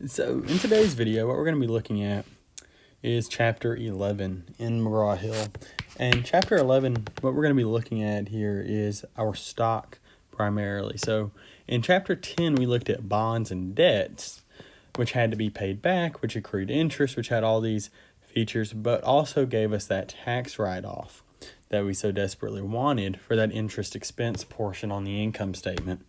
So in today's video, what we're going to be looking at is Chapter 11 in McGraw-Hill. And Chapter 11, what we're going to be looking at here is our stock primarily. So in Chapter 10, we looked at bonds and debts, which had to be paid back, which accrued interest, which had all these features, but also gave us that tax write-off that we so desperately wanted for that interest expense portion on the income statement.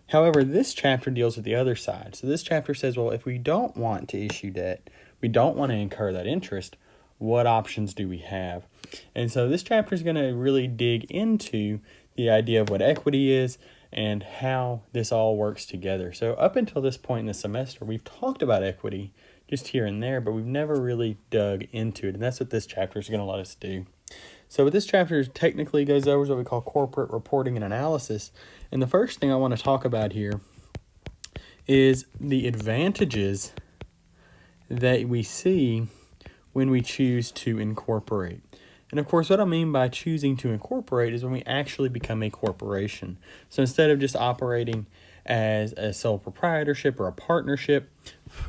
However, this chapter deals with the other side. So this chapter says, well, if we don't want to issue debt, we don't want to incur that interest, what options do we have? And so this chapter is going to really dig into the idea of what equity is and how this all works together. So up until this point in the semester, we've talked about equity just here and there, but we've never really dug into it. And that's what this chapter is going to let us do. So what this chapter technically goes over is what we call corporate reporting and analysis. And the first thing I want to talk about here is the advantages that we see when we choose to incorporate. And of course, what I mean by choosing to incorporate is when we actually become a corporation. So instead of just operating as a sole proprietorship or a partnership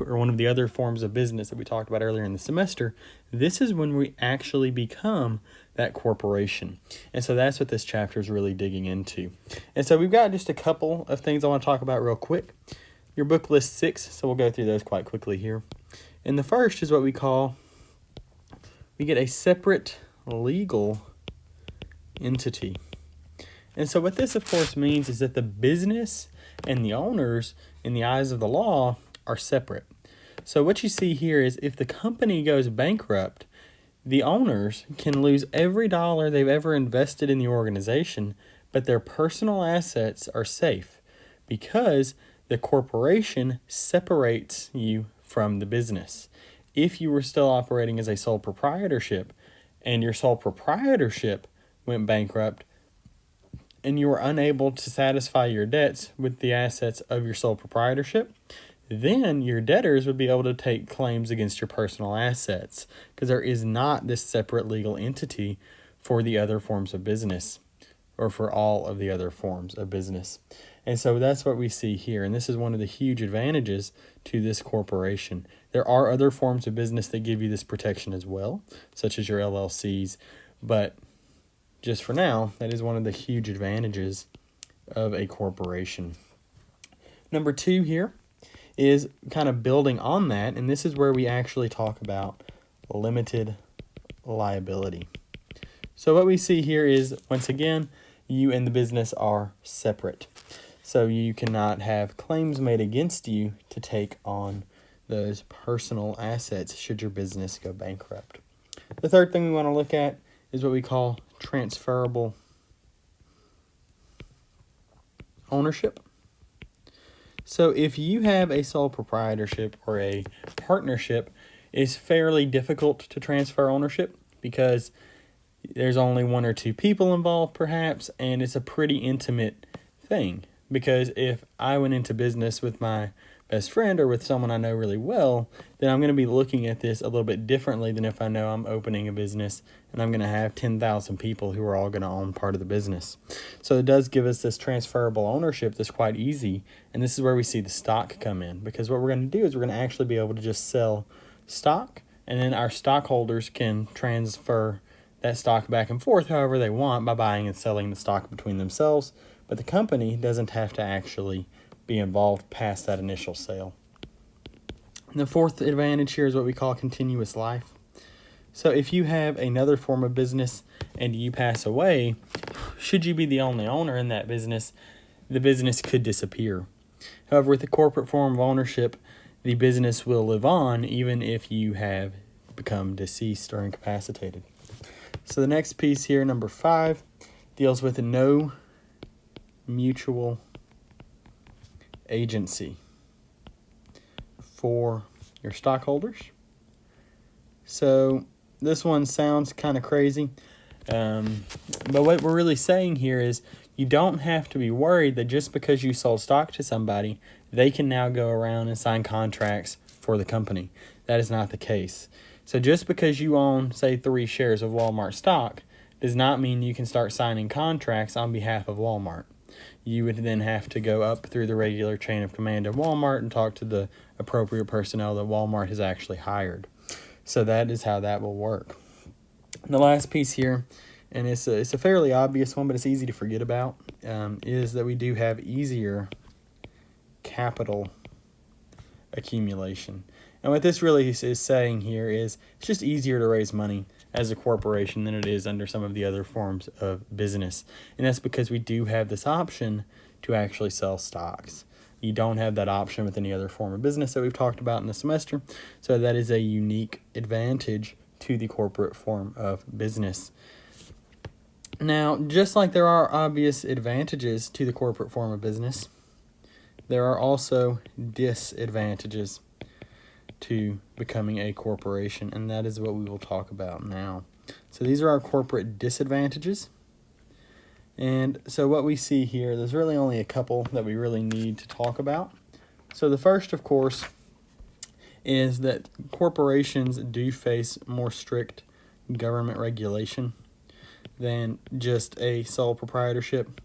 or one of the other forms of business that we talked about earlier in the semester, this is when we actually become that corporation. And so that's what this chapter is really digging into. And so we've got just a couple of things I want to talk about real quick. Your book lists 6, so we'll go through those quite quickly here. And the first is what we get a separate legal entity. And so what this, of course, means is that the business and the owners, in the eyes of the law, are separate. So what you see here is if the company goes bankrupt, the owners can lose every dollar they've ever invested in the organization, but their personal assets are safe because the corporation separates you from the business. If you were still operating as a sole proprietorship and your sole proprietorship went bankrupt and you were unable to satisfy your debts with the assets of your sole proprietorship, then your debtors would be able to take claims against your personal assets because there is not this separate legal entity for the other forms of business or for all of the other forms of business. And so that's what we see here. And this is one of the huge advantages to this corporation. There are other forms of business that give you this protection as well, such as your LLCs. But just for now, that is one of the huge advantages of a corporation. Number 2 here is kind of building on that, and this is where we actually talk about limited liability. So what we see here is, once again, you and the business are separate. So you cannot have claims made against you to take on those personal assets should your business go bankrupt. The third thing we want to look at is what we call transferable ownership. So if you have a sole proprietorship or a partnership, it's fairly difficult to transfer ownership because there's only 1 or 2 people involved perhaps, and it's a pretty intimate thing. Because if I went into business with my best friend or with someone I know really well, then I'm going to be looking at this a little bit differently than if I know I'm opening a business and I'm going to have 10,000 people who are all going to own part of the business. So it does give us this transferable ownership that's quite easy, and this is where we see the stock come in, because what we're going to do is we're going to actually be able to just sell stock, and then our stockholders can transfer that stock back and forth however they want by buying and selling the stock between themselves, but the company doesn't have to actually be involved past that initial sale. And the fourth advantage here is what we call continuous life. So if you have another form of business and you pass away, should you be the only owner in that business, the business could disappear. However, with the corporate form of ownership, the business will live on even if you have become deceased or incapacitated. So the next piece here, number 5, deals with no mutual agency for your stockholders. So this one sounds kind of crazy, but what we're really saying here is you don't have to be worried that just because you sold stock to somebody, they can now go around and sign contracts for the company. That is not the case. So just because you own, say, 3 shares of Walmart stock does not mean you can start signing contracts on behalf of Walmart. you would then have to go up through the regular chain of command at Walmart and talk to the appropriate personnel that Walmart has actually hired. So that is how that will work. The last piece here, and it's a fairly obvious one, but it's easy to forget about, is that we do have easier capital accumulation. And what this really is saying here is it's just easier to raise money as a corporation than it is under some of the other forms of business. And that's because we do have this option to actually sell stocks. You don't have that option with any other form of business that we've talked about in the semester. So that is a unique advantage to the corporate form of business. Now, just like there are obvious advantages to the corporate form of business, there are also disadvantages to becoming a corporation, and that is what we will talk about now. So these are our corporate disadvantages. And so what we see here, there's really only a couple that we really need to talk about. So the first, of course, is that corporations do face more strict government regulation than just a sole proprietorship.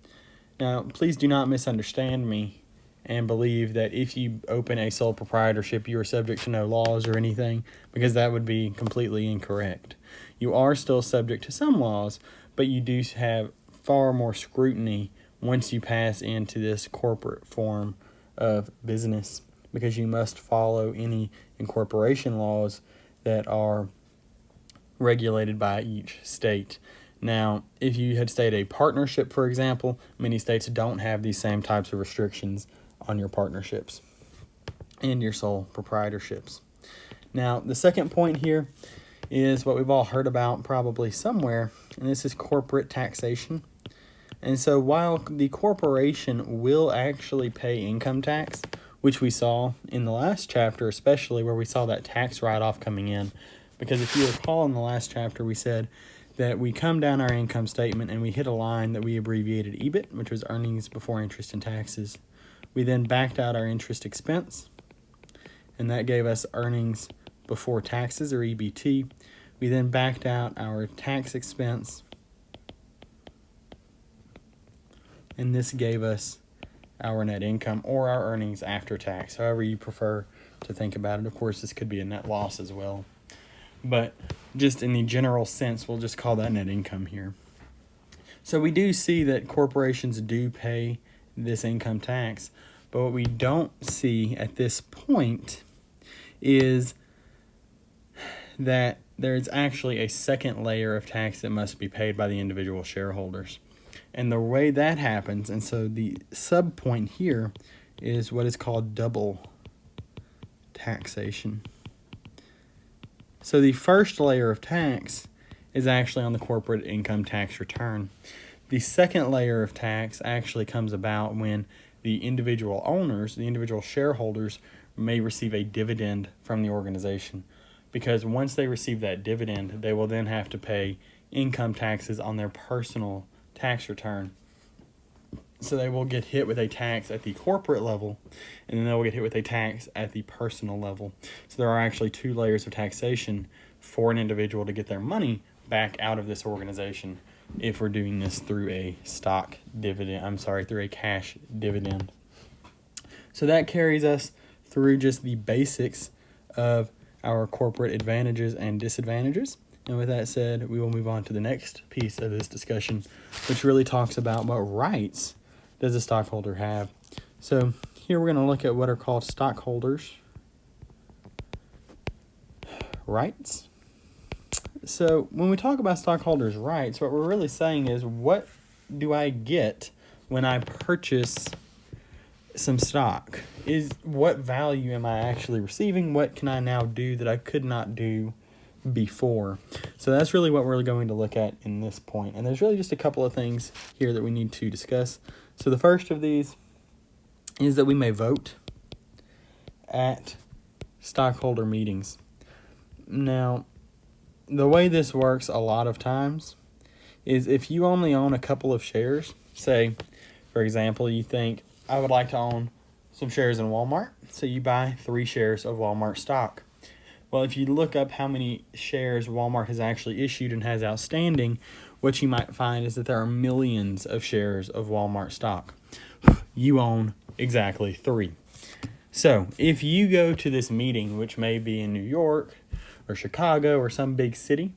Now, please do not misunderstand me and believe that if you open a sole proprietorship, you are subject to no laws or anything, because that would be completely incorrect. You are still subject to some laws, but you do have far more scrutiny once you pass into this corporate form of business, because you must follow any incorporation laws that are regulated by each state. Now, if you had stayed a partnership, for example, many states don't have these same types of restrictions on your partnerships and your sole proprietorships. Now, the second point here is what we've all heard about probably somewhere, and this is corporate taxation. And so while the corporation will actually pay income tax, which we saw in the last chapter, especially where we saw that tax write-off coming in, because if you recall in the last chapter, we said that we come down our income statement and we hit a line that we abbreviated EBIT, which was earnings before interest and taxes. We then backed out our interest expense, and that gave us earnings before taxes, or EBT. We then backed out our tax expense, and this gave us our net income, or our earnings after tax, however you prefer to think about it. Of course, this could be a net loss as well. But just in the general sense, we'll just call that net income here. So we do see that corporations do pay this income tax, but what we don't see at this point is that there's actually a second layer of tax that must be paid by the individual shareholders. And the way that happens, and so the sub point here is what is called double taxation. So the first layer of tax is actually on the corporate income tax return. The second layer of tax actually comes about when the individual owners, the individual shareholders, may receive a dividend from the organization. Because once they receive that dividend, they will then have to pay income taxes on their personal tax return. So they will get hit with a tax at the corporate level, and then they will get hit with a tax at the personal level. So there are actually two layers of taxation for an individual to get their money back out of this organization if we're doing this through a through a cash dividend. So that carries us through just the basics of our corporate advantages and disadvantages. And with that said, we will move on to the next piece of this discussion, which really talks about what rights does a stockholder have. So here we're going to look at what are called stockholders' rights. So when we talk about stockholders' rights, what we're really saying is, what do I get when I purchase some stock? What value am I actually receiving? What can I now do that I could not do before? So that's really what we're going to look at in this point. And there's really just a couple of things here that we need to discuss. So the first of these is that we may vote at stockholder meetings. Now, the way this works a lot of times is if you only own a couple of shares, say, for example, you think, I would like to own some shares in Walmart, so you buy 3 shares of Walmart stock. Well, if you look up how many shares Walmart has actually issued and has outstanding, what you might find is that there are millions of shares of Walmart stock. you own exactly 3. So if you go to this meeting, which may be in New York or Chicago or some big city,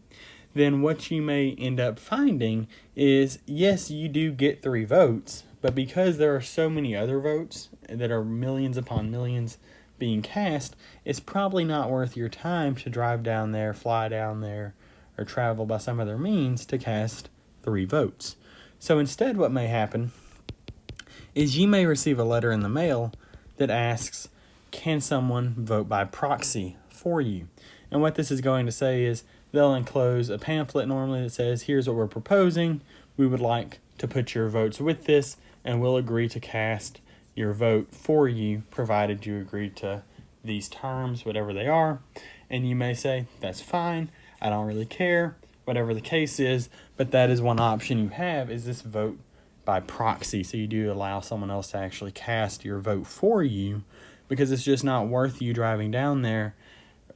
then what you may end up finding is, yes, you do get 3 votes, but because there are so many other votes that are millions upon millions being cast, it's probably not worth your time to drive down there, fly down there, or travel by some other means to cast 3 votes. So instead, what may happen is you may receive a letter in the mail that asks, can someone vote by proxy for you? And what this is going to say is they'll enclose a pamphlet normally that says, here's what we're proposing. We would like to put your votes with this, and we'll agree to cast your vote for you, provided you agree to these terms, whatever they are. And you may say, that's fine, I don't really care, whatever the case is, but that is one option you have, is this vote by proxy. So you do allow someone else to actually cast your vote for you, because it's just not worth you driving down there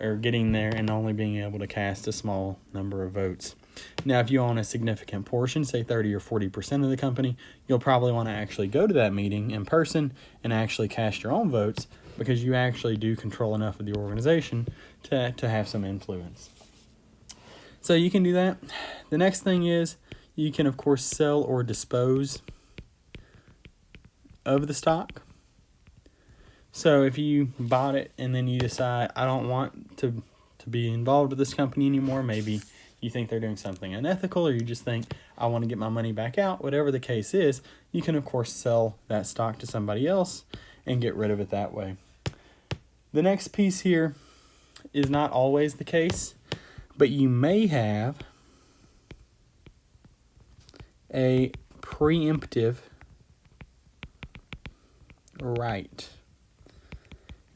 or getting there and only being able to cast a small number of votes. Now, if you own a significant portion, say 30 or 40% of the company, you'll probably want to actually go to that meeting in person and actually cast your own votes, because you actually do control enough of the organization to have some influence. So you can do that. The next thing is you can, of course, sell or dispose of the stock. So if you bought it and then you decide, I don't want to be involved with this company anymore, maybe you think they're doing something unethical, or you just think, I want to get my money back out, whatever the case is, you can, of course, sell that stock to somebody else and get rid of it that way. The next piece here is not always the case, but you may have a preemptive right.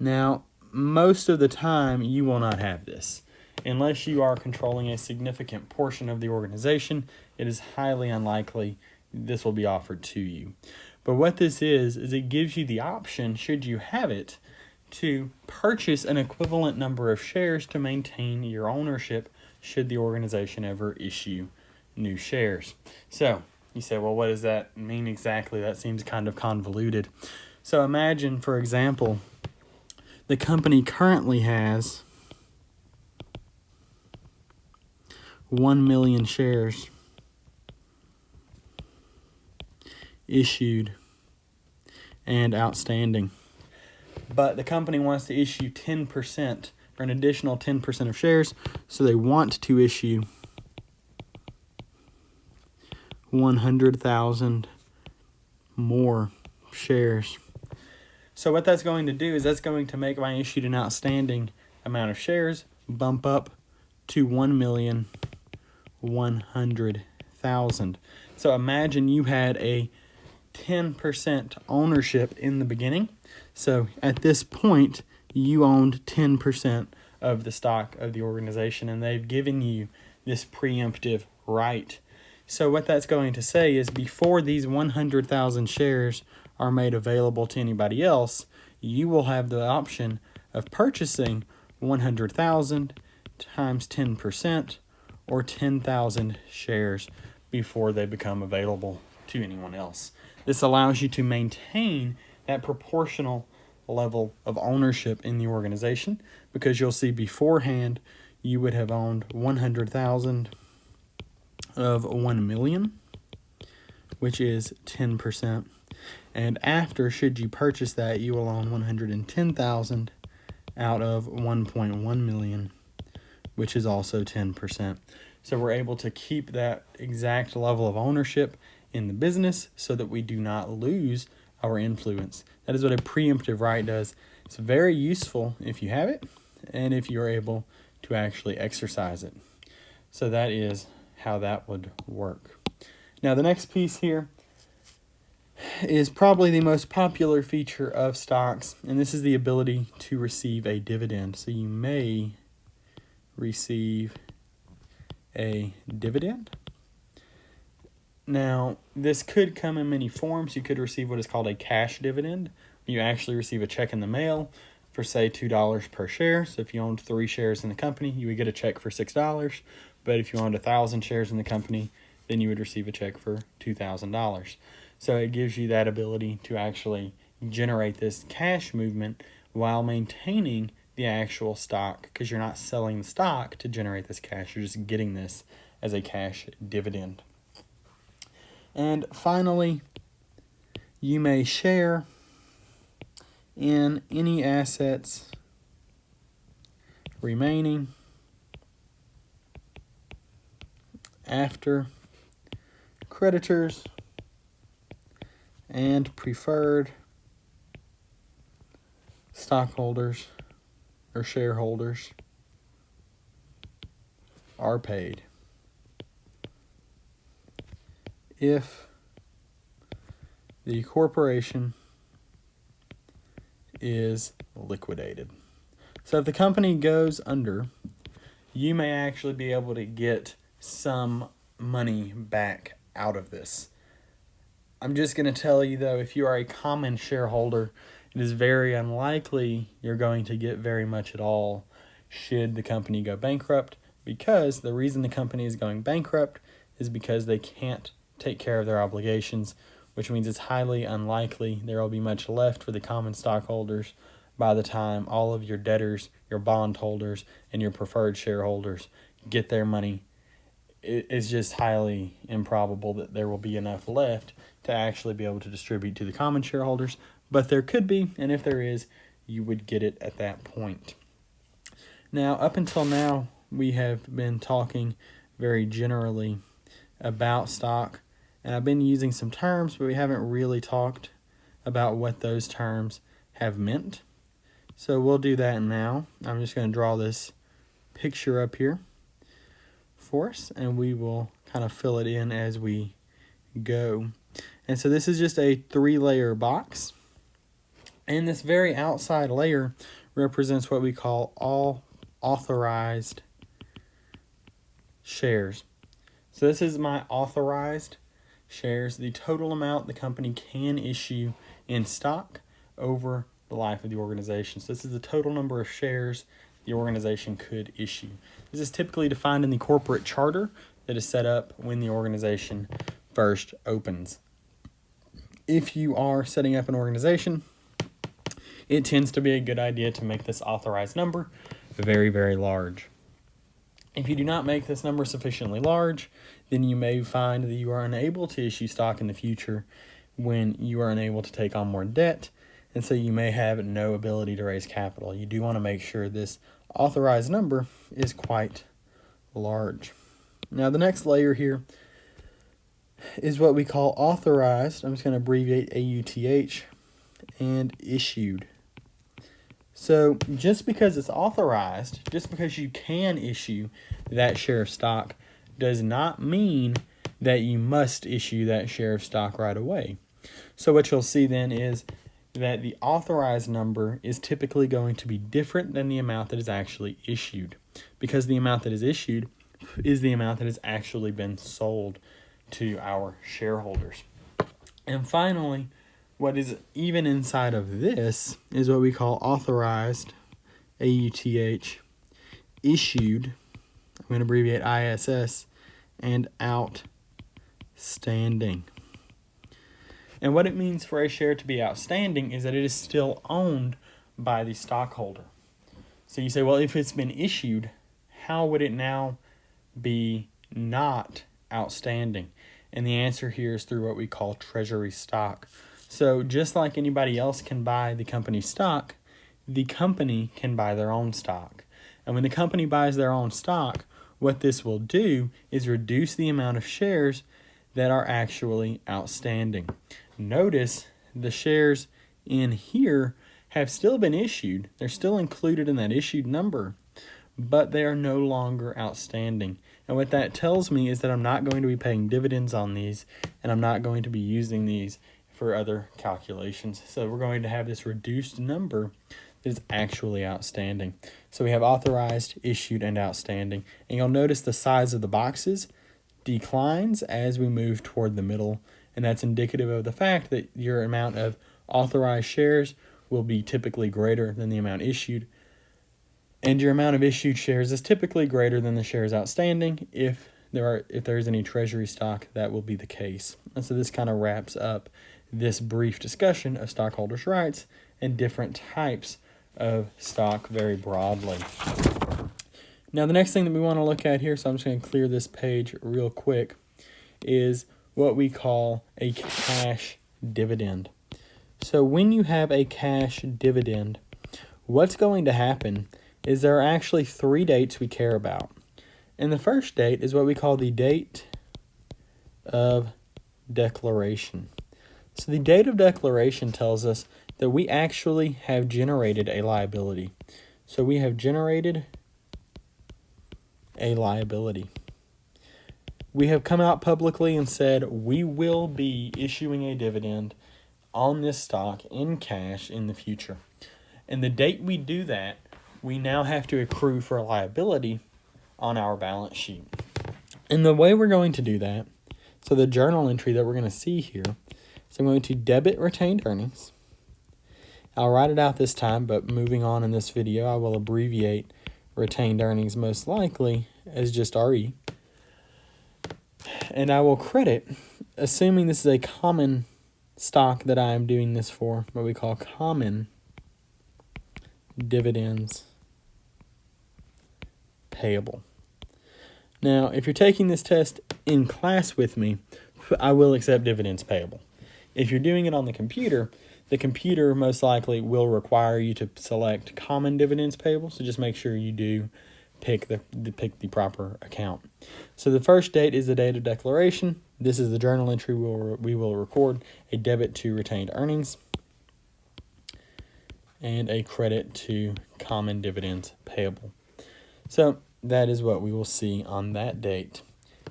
Now, most of the time, you will not have this. Unless you are controlling a significant portion of the organization, it is highly unlikely this will be offered to you. But what this is it gives you the option, should you have it, to purchase an equivalent number of shares to maintain your ownership should the organization ever issue new shares. So, you say, well, what does that mean exactly? That seems kind of convoluted. So imagine, for example, the company currently has 1 million shares issued and outstanding. But the company wants to issue 10% or an additional 10% of shares, so they want to issue 100,000 more shares. So what that's going to do is that's going to make my issued and outstanding amount of shares bump up to 1,100,000. So imagine you had a 10% ownership in the beginning. So at this point, you owned 10% of the stock of the organization, and they've given you this preemptive right. So what that's going to say is before these 100,000 shares are made available to anybody else, you will have the option of purchasing 100,000 times 10% or 10,000 shares before they become available to anyone else. This allows you to maintain that proportional level of ownership in the organization, because you'll see beforehand you would have owned 100,000 of 1 million, which is 10%. And after, should you purchase that, you will own 110,000 out of 1.1 million, which is also 10%. So we're able to keep that exact level of ownership in the business so that we do not lose our influence. That is what a preemptive right does. It's very useful if you have it and if you're able to actually exercise it. So that is how that would work. Now the next piece here is probably the most popular feature of stocks, and this is the ability to receive a dividend. So you may receive a dividend. Now, this could come in many forms. You could receive what is called a cash dividend. You actually receive a check in the mail for, say, $2 per share. So if you owned 3 shares in the company, you would get a check for $6. But if you owned 1,000 shares in the company, then you would receive a check for $2,000. So it gives you that ability to actually generate this cash movement while maintaining the actual stock, because you're not selling the stock to generate this cash. You're just getting this as a cash dividend. And finally, you may share in any assets remaining after creditors and preferred stockholders or shareholders are paid. If the corporation is liquidated. So if the company goes under, you may actually be able to get some money back out of this. I'm just going to tell you, though, if you are a common shareholder, it is very unlikely you're going to get very much at all should the company go bankrupt, because the reason the company is going bankrupt is because they can't take care of their obligations, which means it's highly unlikely there will be much left for the common stockholders by the time all of your debtors, your bondholders, and your preferred shareholders get their money. It's just highly improbable that there will be enough left to actually be able to distribute to the common shareholders, but there could be, and if there is, you would get it at that point. Now, up until now, we have been talking very generally about stock, and I've been using some terms, but we haven't really talked about what those terms have meant. So we'll do that now. I'm just going to draw this picture up here for us, and we will kind of fill it in as we go. And so this is just a 3-layer box, and this very outside layer represents what we call all authorized shares. So this is my authorized shares, the total amount the company can issue in stock over the life of the organization. So this is the total number of shares the organization could issue. This is typically defined in the corporate charter that is set up when the organization first opens. If you are setting up an organization, it tends to be a good idea to make this authorized number very, very large. If you do not make this number sufficiently large, then you may find that you are unable to issue stock in the future when you are unable to take on more debt, and so you may have no ability to raise capital. You do want to make sure this authorized number is quite large. Now, the next layer here is what we call authorized. I'm just going to abbreviate AUTH, and issued. So just because it's authorized, just because you can issue that share of stock, does not mean that you must issue that share of stock right away. So what you'll see then is that the authorized number is typically going to be different than the amount that is actually issued, because the amount that is issued is the amount that has actually been sold to our shareholders. And finally, what is even inside of this is what we call authorized, AUTH, issued, I'm going to abbreviate ISS, and outstanding. And what it means for a share to be outstanding is that it is still owned by the stockholder. So you say, well, if it's been issued, how would it now be not outstanding? And the answer here is through what we call treasury stock. So just like anybody else can buy the company's stock, the company can buy their own stock. And when the company buys their own stock, what this will do is reduce the amount of shares that are actually outstanding. Notice the shares in here have still been issued. They're still included in that issued number, but they are no longer outstanding. And what that tells me is that I'm not going to be paying dividends on these, and I'm not going to be using these for other calculations. So we're going to have this reduced number that is actually outstanding. So we have authorized, issued, and outstanding. And you'll notice the size of the boxes declines as we move toward the middle, and that's indicative of the fact that your amount of authorized shares will be typically greater than the amount issued, and your amount of issued shares is typically greater than the shares outstanding if if there is any Treasury stock, that will be the case. And so this kind of wraps up this brief discussion of stockholders' rights and different types of stock very broadly. Now, the next thing that we want to look at here, so I'm just going to clear this page real quick, is what we call a cash dividend. So when you have a cash dividend, what's going to happen is there are actually 3 dates we care about. And the first date is what we call the date of declaration. So the date of declaration tells us that we actually have generated a liability. So we have generated a liability. We have come out publicly and said we will be issuing a dividend on this stock in cash in the future. And the date we do that, we now have to accrue for a liability on our balance sheet. And the way we're going to do that, so the journal entry that we're going to see here, so I'm going to debit retained earnings. I'll write it out this time, but moving on in this video, I will abbreviate retained earnings most likely as just RE. And I will credit, assuming this is a common stock that I am doing this for, what we call common dividends payable. Now, if you're taking this test in class with me, I will accept dividends payable. If you're doing it on the computer most likely will require you to select common dividends payable, so just make sure you do pick the proper account. So the first date is the date of declaration. This is the journal entry we will record a debit to retained earnings and a credit to common dividends payable. So that is what we will see on that date.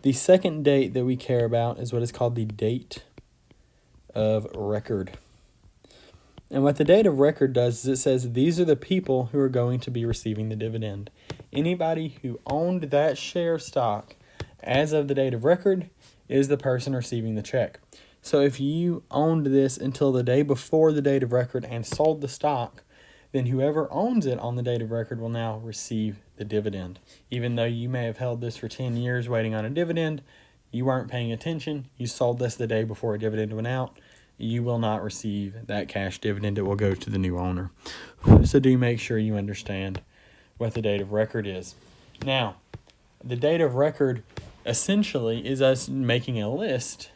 The second date that we care about is what is called the date of record. And what the date of record does is it says these are the people who are going to be receiving the dividend. Anybody who owned that share of stock as of the date of record is the person receiving the check. So if you owned this until the day before the date of record and sold the stock, then whoever owns it on the date of record will now receive the dividend. Even though you may have held this for 10 years waiting on a dividend, you weren't paying attention, you sold this the day before a dividend went out, you will not receive that cash dividend. It will go to the new owner. So do make sure you understand what the date of record is. Now, the date of record essentially is us making a list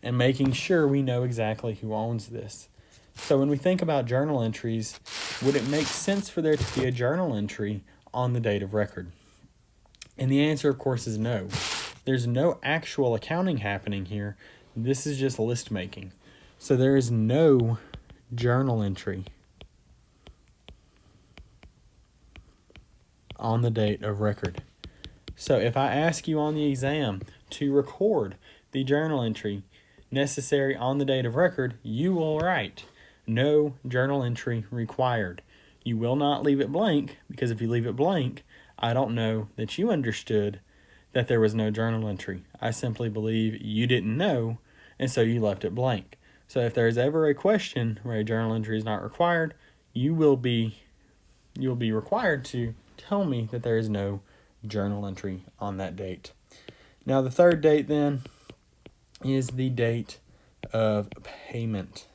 and making sure we know exactly who owns this. So when we think about journal entries, would it make sense for there to be a journal entry on the date of record? And the answer, of course, is no. There's no actual accounting happening here. This is just list making. So there is no journal entry on the date of record. So if I ask you on the exam to record the journal entry necessary on the date of record, you will write no journal entry required. You will not leave it blank, because if you leave it blank, I don't know that you understood that there was no journal entry. I simply believe you didn't know, and so you left it blank. So if there's ever a question where a journal entry is not required, you will be required to tell me that there is no journal entry on that date. Now the third date then is the date of payment.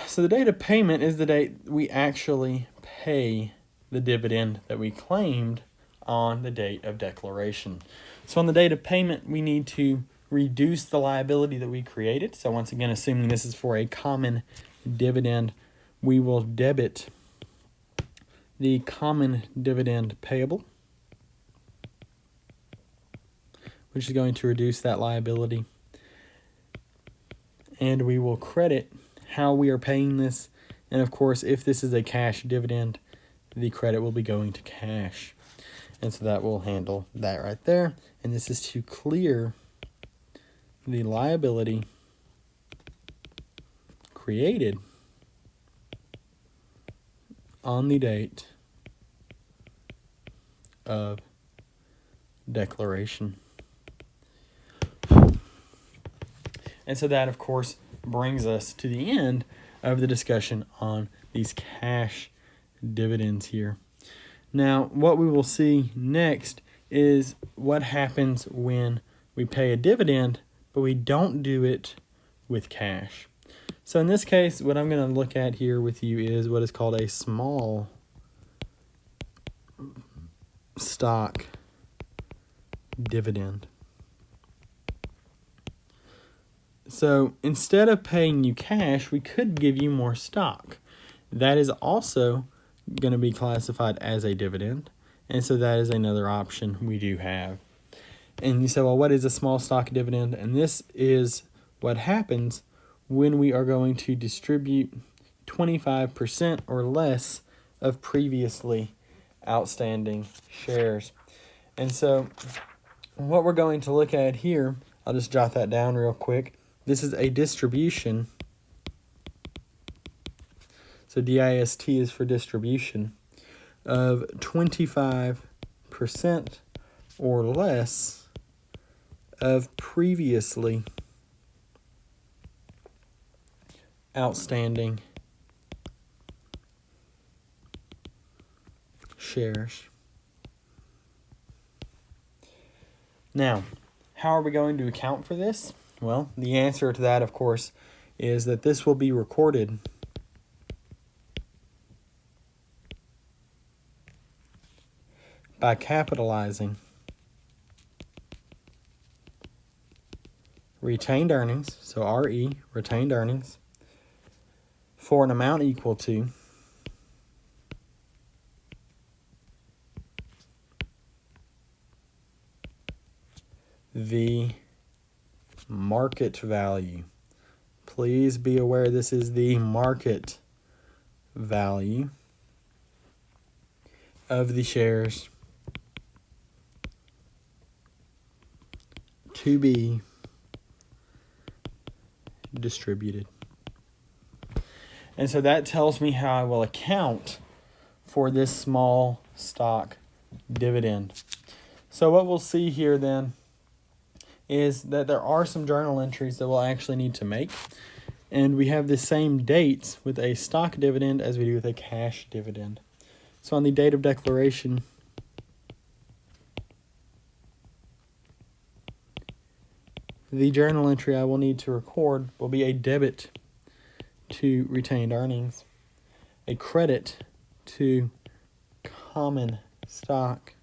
So the date of payment is the date we actually pay the dividend that we claimed on the date of declaration. So on the date of payment, we need to reduce the liability that we created. So once again, assuming this is for a common dividend, we will debit the common dividend payable, which is going to reduce that liability. And we will credit how we are paying this. And of course, if this is a cash dividend, the credit will be going to cash. And so that will handle that right there. And this is to clear the liability created on the date of declaration. And so that, of course, brings us to the end of the discussion on these cash dividends here. Now, what we will see next is what happens when we pay a dividend, but we don't do it with cash. So in this case, what I'm going to look at here with you is what is called a small stock dividend. So instead of paying you cash, we could give you more stock. That is also going to be classified as a dividend. And so that is another option we do have. And you say, well, what is a small stock dividend? And this is what happens when we are going to distribute 25% or less of previously outstanding shares. And so what we're going to look at here, I'll just jot that down real quick. This is a distribution. So DIST is for distribution of 25% or less of previously outstanding shares. Now, how are we going to account for this? Well, the answer to that, of course, is that this will be recorded by capitalizing retained earnings, so RE, retained earnings, for an amount equal to the market value. Please be aware this is the market value of the shares to be distributed. And so that tells me how I will account for this small stock dividend. So what we'll see here then is that there are some journal entries that we'll actually need to make. And we have the same dates with a stock dividend as we do with a cash dividend. So on the date of declaration, the journal entry I will need to record will be a debit to retained earnings, a credit to common stock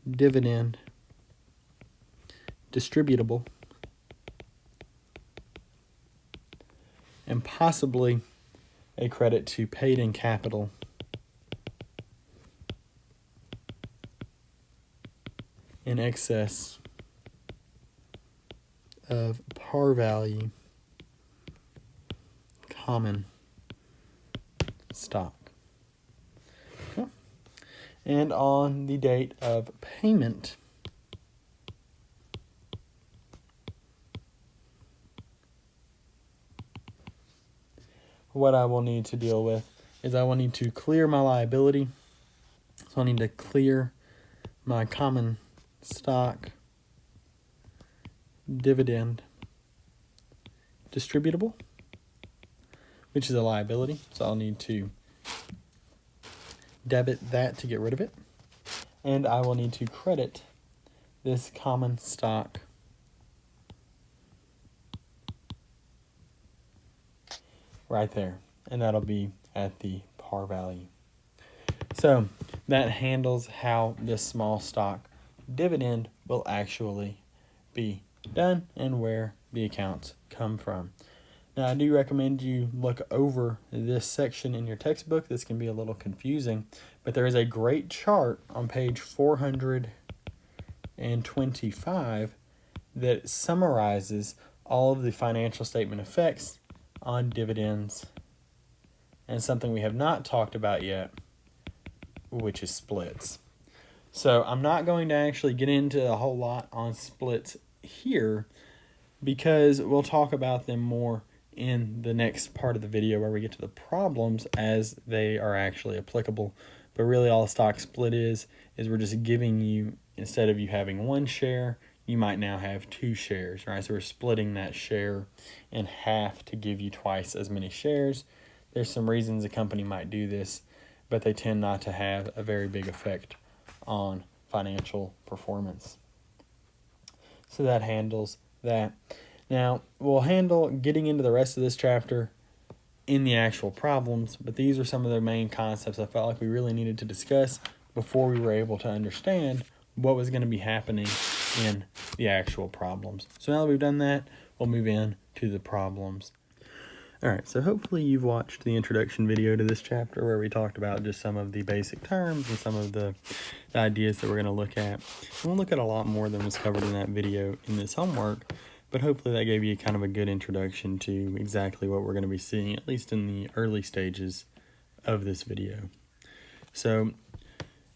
dividend distributable, and possibly a credit to paid in capital in excess of par value common stock. Okay. And on the date of payment, what I will need to deal with is I will need to clear my liability. So I need to clear my common stock dividend distributable, which is a liability. So I'll need to debit that to get rid of it. And I will need to credit this common stock right there. And that'll be at the par value. So that handles how this small stock dividend will actually be done and where the accounts come from. Now, I do recommend you look over this section in your textbook. This can be a little confusing, but there is a great chart on page 425 that summarizes all of the financial statement effects on dividends and something we have not talked about yet, which is splits. So I'm not going to actually get into a whole lot on splits here because we'll talk about them more in the next part of the video where we get to the problems as they are actually applicable. But really all a stock split is we're just giving you, instead of you having one share, you might now have two shares, right? So we're splitting that share in half to give you twice as many shares. There's some reasons a company might do this, but they tend not to have a very big effect on financial performance. So that handles that. Now, we'll handle getting into the rest of this chapter in the actual problems, but these are some of the main concepts I felt like we really needed to discuss before we were able to understand what was going to be happening in the actual problems. So now that we've done that, we'll move in to the problems. Alright, so hopefully you've watched the introduction video to this chapter where we talked about just some of the basic terms and some of the ideas that we're going to look at. And we'll look at a lot more than was covered in that video in this homework, but hopefully that gave you kind of a good introduction to exactly what we're going to be seeing, at least in the early stages of this video. So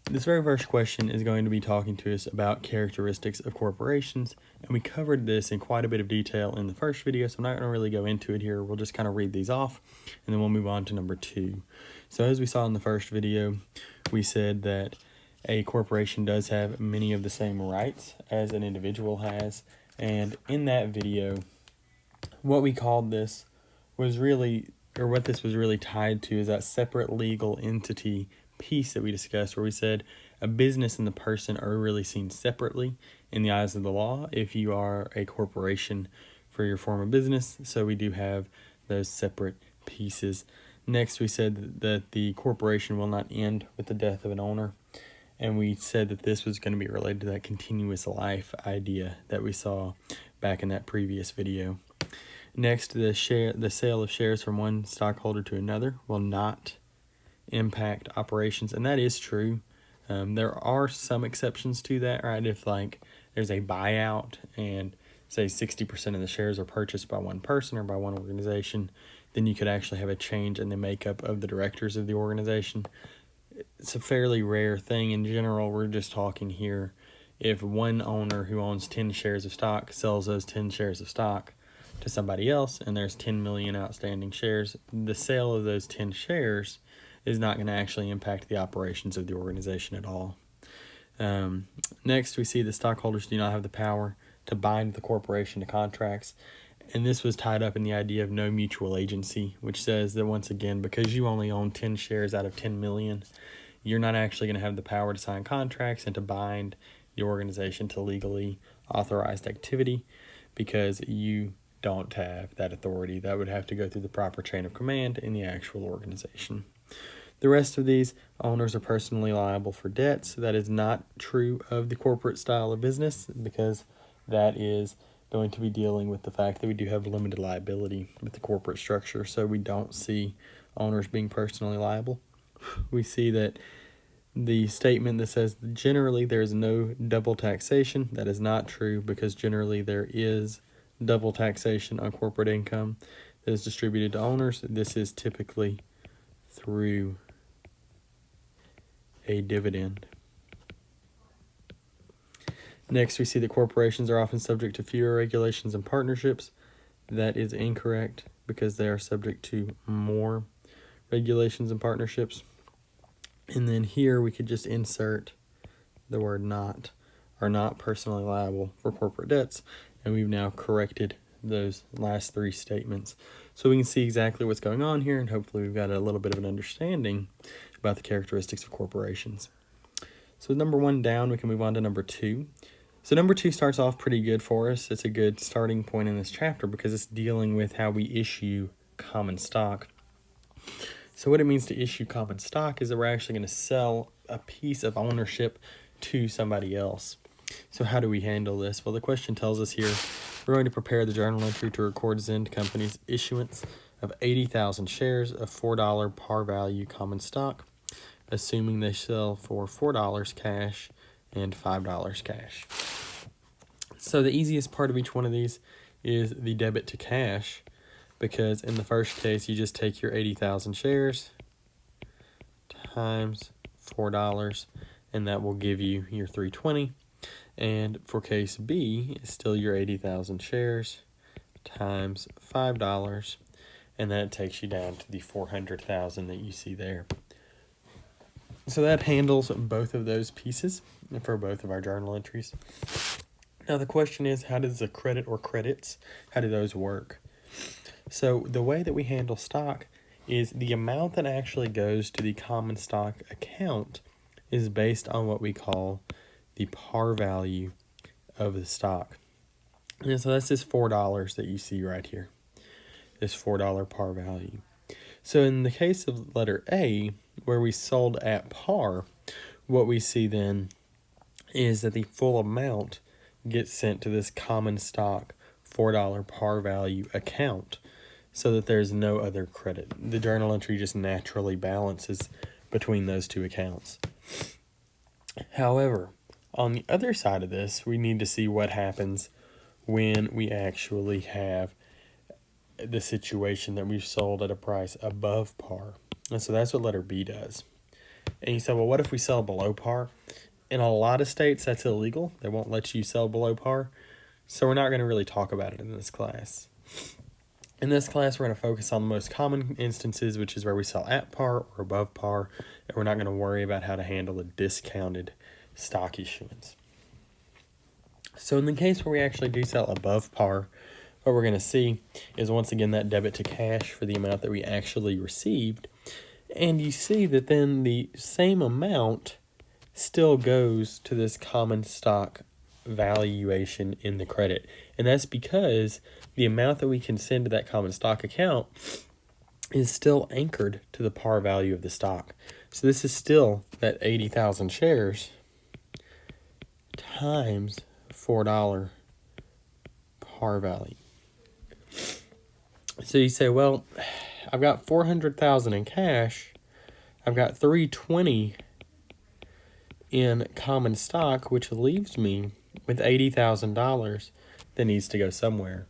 this very first question is going to be talking to us about characteristics of corporations, and we covered this in quite a bit of detail in the first video, so I'm not going to really go into it here. We'll just kind of read these off, and then we'll move on to number 2. So as we saw in the first video, we said that a corporation does have many of the same rights as an individual has, and in that video, what we called this was really, or what this was really tied to, is that separate legal entity piece that we discussed, where we said a business and the person are really seen separately in the eyes of the law if you are a corporation for your form of business. So we do have those separate pieces. Next, we said that the corporation will not end with the death of an owner, and we said that this was going to be related to that continuous life idea that we saw back in that previous video. Next, the sale of shares from one stockholder to another will not impact operations, and that is true. There are some exceptions to that, right? If like there's a buyout and say 60% of the shares are purchased by one person or by one organization, then you could actually have a change in the makeup of the directors of the organization. It's a fairly rare thing. In general, we're just talking here if one owner who owns 10 shares of stock sells those 10 shares of stock to somebody else and there's 10 million outstanding shares, the sale of those 10 shares is not going to actually impact the operations of the organization at all. Next, we see the stockholders do not have the power to bind the corporation to contracts. And this was tied up in the idea of no mutual agency, which says that once again, because you only own 10 shares out of 10 million, you're not actually going to have the power to sign contracts and to bind the organization to legally authorized activity because you don't have that authority. That would have to go through the proper chain of command in the actual organization. The rest of these, owners are personally liable for debts. That is not true of the corporate style of business because that is going to be dealing with the fact that we do have limited liability with the corporate structure, so we don't see owners being personally liable. We see that the statement that says generally there is no double taxation, that is not true because generally there is double taxation on corporate income that is distributed to owners. This is typically through a dividend. Next, we see that corporations are often subject to fewer regulations and partnerships. That is incorrect because they are subject to more regulations and partnerships. And then here we could just insert the word not, are not personally liable for corporate debts. And we've now corrected those last 3 statements. So we can see exactly what's going on here, and hopefully we've got a little bit of an understanding about the characteristics of corporations. So number 1 down, we can move on to number 2. So number 2 starts off pretty good for us. It's a good starting point in this chapter because it's dealing with how we issue common stock. So what it means to issue common stock is that we're actually going to sell a piece of ownership to somebody else. So how do we handle this? Well, the question tells us here, we're going to prepare the journal entry to record Zend Company's issuance of 80,000 shares of $4 par value common stock, assuming they sell for $4 cash and $5 cash. So the easiest part of each one of these is the debit to cash, because in the first case, you just take your 80,000 shares times $4, and that will give you your $320. And for case B, it's still your 80,000 shares times $5, and that takes you down to the 400,000 that you see there. So that handles both of those pieces for both of our journal entries. Now the question is, how does a credit or credits, how do those work? So the way that we handle stock is the amount that actually goes to the common stock account is based on what we call the par value of the stock. And so that's this $4 that you see right here, this $4 par value. So in the case of letter A, where we sold at par, what we see then is that the full amount gets sent to this common stock $4 par value account so that there's no other credit. The journal entry just naturally balances between those two accounts. However, on the other side of this, we need to see what happens when we actually have the situation that we've sold at a price above par. And so that's what letter B does. And you say, well, what if we sell below par? In a lot of states, that's illegal. They won't let you sell below par. So we're not going to really talk about it in this class. In this class, we're going to focus on the most common instances, which is where we sell at par or above par, and we're not going to worry about how to handle a discounted stock issuance. So in the case where we actually do sell above par, what we're going to see is once again that debit to cash for the amount that we actually received. And you see that then the same amount still goes to this common stock valuation in the credit. And that's because the amount that we can send to that common stock account is still anchored to the par value of the stock. So this is still that 80,000 shares times $4 par value. So you say, well, I've got 400,000 in cash. I've got 320 in common stock, which leaves me with $80,000 that needs to go somewhere.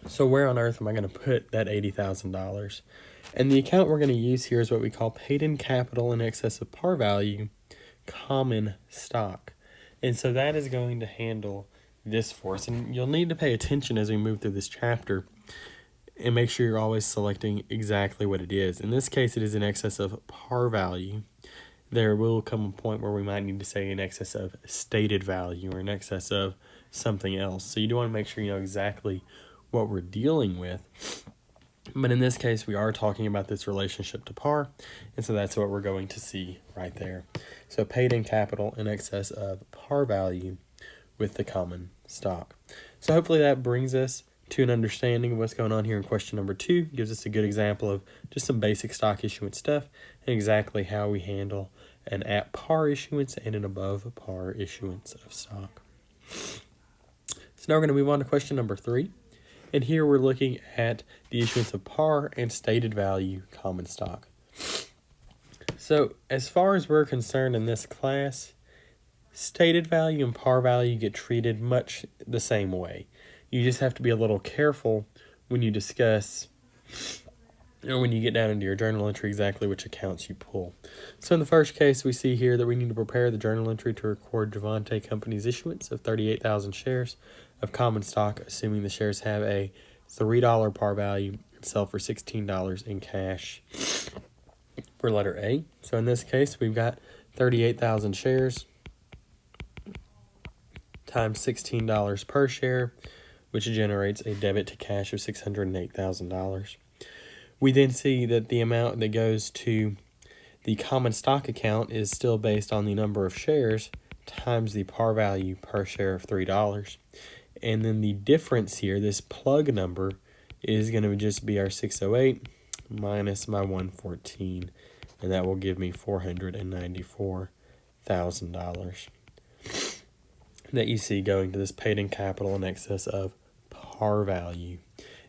So where on earth am I going to put that $80,000? And the account we're going to use here is what we call paid-in capital in excess of par value, common stock. And so that is going to handle this for us. And you'll need to pay attention as we move through this chapter and make sure you're always selecting exactly what it is. In this case, it is in excess of par value. There will come a point where we might need to say in excess of stated value or in excess of something else. So you do want to make sure you know exactly what we're dealing with. But in this case, we are talking about this relationship to par, and so that's what we're going to see right there. So paid-in capital in excess of par value with the common stock. So hopefully that brings us to an understanding of what's going on here in question number 2. Gives us a good example of just some basic stock issuance stuff and exactly how we handle an at par issuance and an above par issuance of stock. So now we're going to move on to question number 3. And here we're looking at the issuance of par and stated value common stock. So as far as we're concerned in this class, stated value and par value get treated much the same way. You just have to be a little careful when you discuss, or when you get down into your journal entry, exactly which accounts you pull. So in the first case, we see here that we need to prepare the journal entry to record Javante Company's issuance of 38,000 shares of common stock, assuming the shares have a $3 par value and sell for $16 in cash for letter A. So in this case, we've got 38,000 shares times $16 per share, which generates a debit to cash of $608,000. We then see that the amount that goes to the common stock account is still based on the number of shares times the par value per share of $3. And then the difference here, this plug number, is going to just be our 608 minus my 114, and that will give me $494,000 that you see going to this paid-in capital in excess of par value.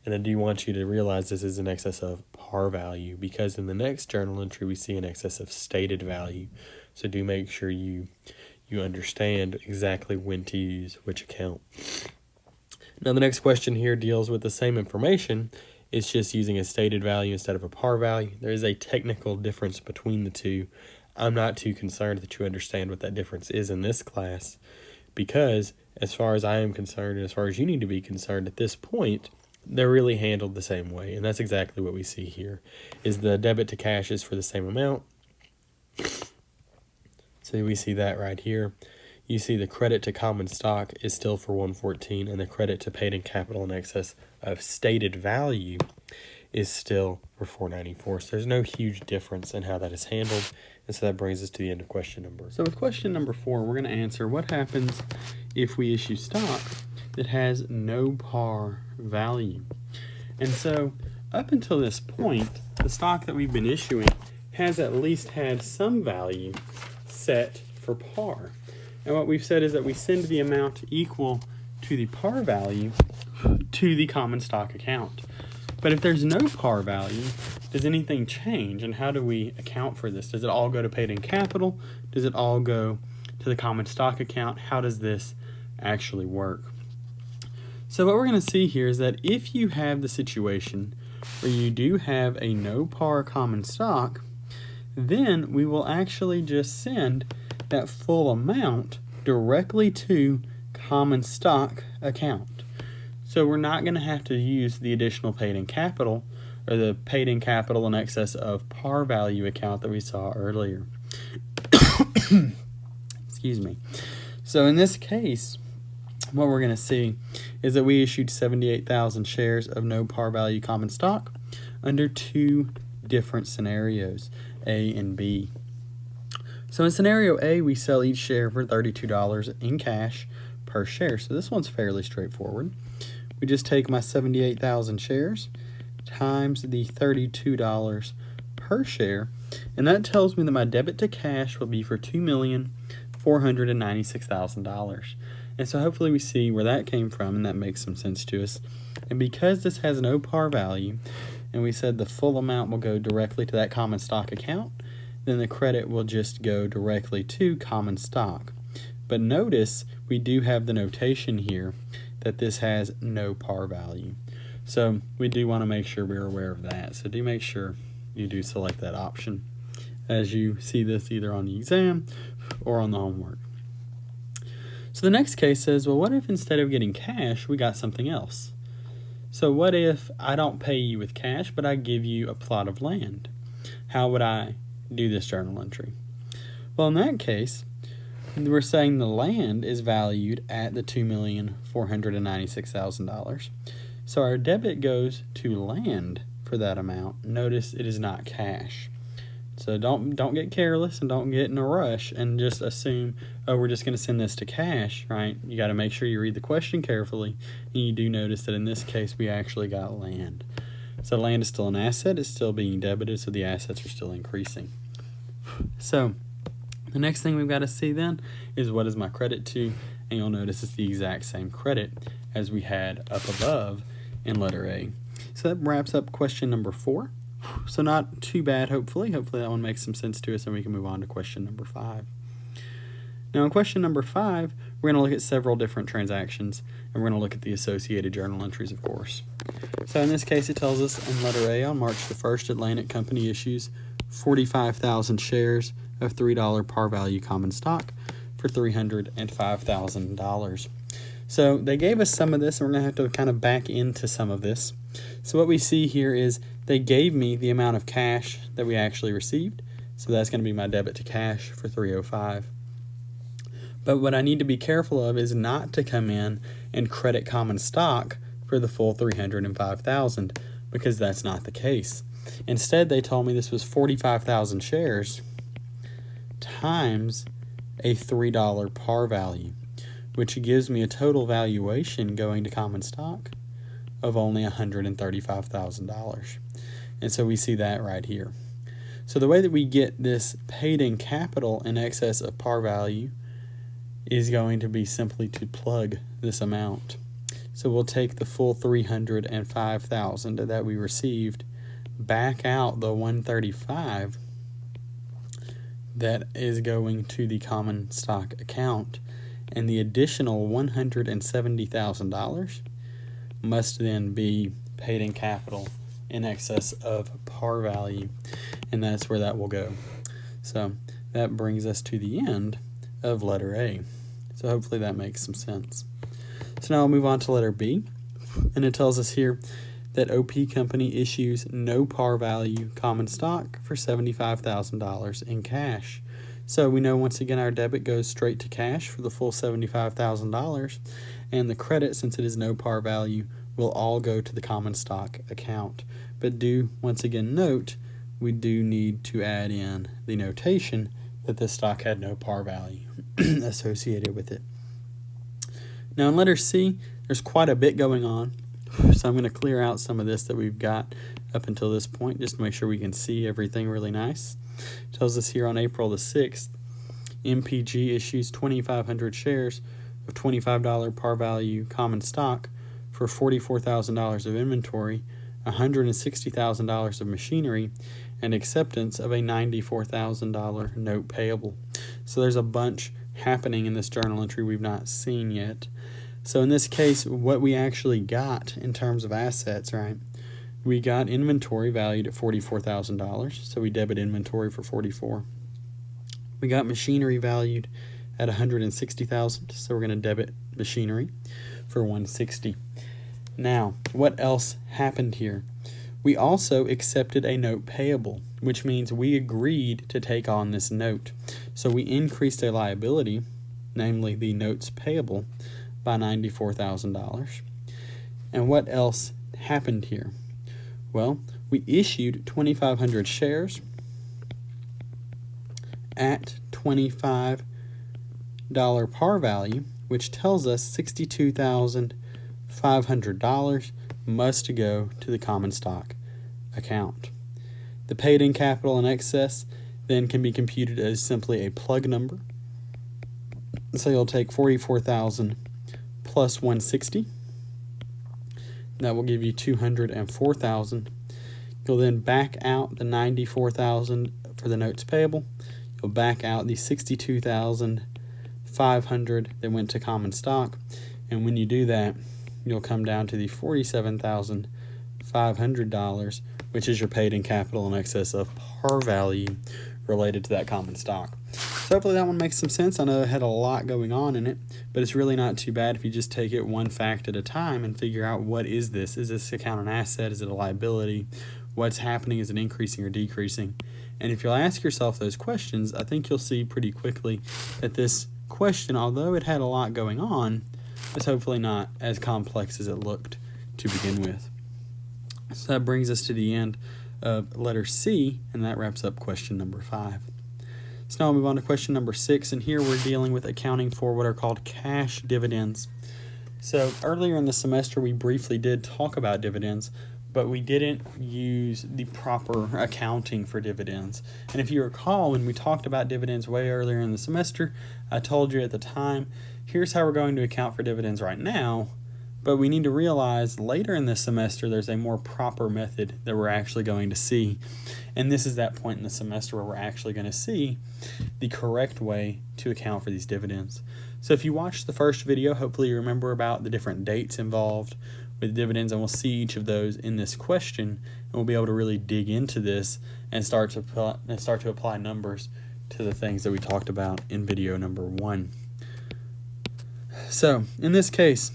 And I do want you to realize this is in excess of par value because in the next journal entry we see in excess of stated value. So do make sure you understand exactly when to use which account. Now the next question here deals with the same information. It's just using a stated value instead of a par value. There is a technical difference between the two. I'm not too concerned that you understand what that difference is in this class because as far as I am concerned and as far as you need to be concerned at this point, they're really handled the same way. And that's exactly what we see here is the debit to cash is for the same amount. So we see that right here. You see the credit to common stock is still for 114 and the credit to paid-in capital in excess of stated value is still for $4.94. So there's no huge difference in how that is handled. And so that brings us to the end of question number. So with question number 4, we're going to answer what happens if we issue stock that has no par value. And so up until this point, the stock that we've been issuing has at least had some value set for par. And what we've said is that we send the amount equal to the par value to the common stock account. But if there's no par value, does anything change? And how do we account for this? Does it all go to paid in capital? Does it all go to the common stock account? How does this actually work? So what we're going to see here is that if you have the situation where you do have a no par common stock, then we will actually just send that full amount directly to common stock account. So we're not going to have to use the additional paid in capital or the paid in capital in excess of par value account that we saw earlier. Excuse me. So in this case, what we're going to see is that we issued 78,000 shares of no par value common stock under 2 different scenarios, A and B. So in scenario A, we sell each share for $32 in cash per share. So this one's fairly straightforward. We just take my 78,000 shares times the $32 per share, and that tells me that my debit to cash will be for $2,496,000. And so hopefully we see where that came from, and that makes some sense to us. And because this has no par value, and we said the full amount will go directly to that common stock account, then the credit will just go directly to common stock. But notice we do have the notation here that this has no par value. So we do want to make sure we're aware of that. So do make sure you do select that option as you see this either on the exam or on the homework. So the next case says, well, what if instead of getting cash, we got something else? So what if I don't pay you with cash, but I give you a plot of land? How would I do this journal entry? Well, in that case, we're saying the land is valued at the $2,496,000. So our debit goes to land for that amount. Notice it is not cash. So don't get careless and don't get in a rush and just assume, oh, we're just going to send this to cash, right? You got to make sure you read the question carefully, and you do notice that in this case we actually got land. So land is still an asset, it's still being debited, so the assets are still increasing. So the next thing we've got to see then is what is my credit to, and you'll notice it's the exact same credit as we had up above in letter A. So that wraps up question number 4. So not too bad, hopefully. Hopefully that one makes some sense to us, and we can move on to question number 5. Now in question number 5, we're going to look at several different transactions, and we're going to look at the associated journal entries, of course. So in this case, it tells us in letter A, on March the 1st, Atlantic Company issues 45,000 shares of $3 par value common stock for $305,000. So they gave us some of this, and we're going to have to kind of back into some of this. So what we see here is they gave me the amount of cash that we actually received. So that's going to be my debit to cash for $305. But what I need to be careful of is not to come in and credit common stock for the full $305,000, because that's not the case. Instead, they told me this was 45,000 shares times a $3 par value, which gives me a total valuation going to common stock of only $135,000. And so we see that right here. So the way that we get this paid in capital in excess of par value is going to be simply to plug this amount. So we'll take the full $305,000 that we received, back out the $135,000 that is going to the common stock account, and the additional $170,000 must then be paid in capital in excess of par value, and that's where that will go. So that brings us to the end of letter A. So hopefully that makes some sense. So now I'll move on to letter B, and it tells us here that OP Company issues no par value common stock for $75,000 in cash. So we know once again our debit goes straight to cash for the full $75,000, and the credit, since it is no par value, will all go to the common stock account. but do once again note we do need to add in the notation that this stock had no par value associated with it. Now in letter C, there's quite a bit going on, so I'm going to clear out some of this that we've got up until this point just to make sure we can see everything really nice. It tells us here on April the 6th, MPG issues 2,500 shares of $25 par value common stock for $44,000 of inventory, $160,000 of machinery, and acceptance of a $94,000 note payable. So there's a bunch happening in this journal entry we've not seen yet. So in this case, what we actually got in terms of assets, right? We got inventory valued at $44,000, so we debit inventory for $44,000. We got machinery valued at $160,000, so we're going to debit machinery for $160,000. Now, what else happened here? We also accepted a note payable, which means we agreed to take on this note. So we increased a liability, namely the notes payable, by $94,000. And what else happened here? Well, we issued 2,500 shares at $25 par value, which tells us $62,500 must go to the common stock account. The paid-in capital in excess then can be computed as simply a plug number. So you'll take 44,000 plus 160. That will give you 204,000. You'll then back out the 94,000 for the notes payable. You'll back out the 62,500 that went to common stock, and when you do that, you'll come down to the $47,500, which is your paid-in capital in excess of par value related to that common stock. So hopefully that one makes some sense. I know it had a lot going on in it, but it's really not too bad if you just take it one fact at a time and figure out what is this? Is this account an asset? Is it a liability? What's happening? Is it increasing or decreasing? And if you'll ask yourself those questions, I think you'll see pretty quickly that this question, although it had a lot going on, is hopefully not as complex as it looked to begin with. So that brings us to the end of letter C, and that wraps up question number 5. So now we'll move on to question number 6, and here we're dealing with accounting for what are called cash dividends. So earlier in the semester we briefly did talk about dividends, but we didn't use the proper accounting for dividends. And if you recall, when we talked about dividends way earlier in the semester, I told you at the time, here's how we're going to account for dividends right now, but we need to realize later in this semester there's a more proper method that we're actually going to see. And this is that point in the semester where we're actually going to see the correct way to account for these dividends. So if you watched the first video, hopefully you remember about the different dates involved with dividends, and we'll see each of those in this question, and we'll be able to really dig into this and start to apply numbers to the things that we talked about in video number 1. So in this case,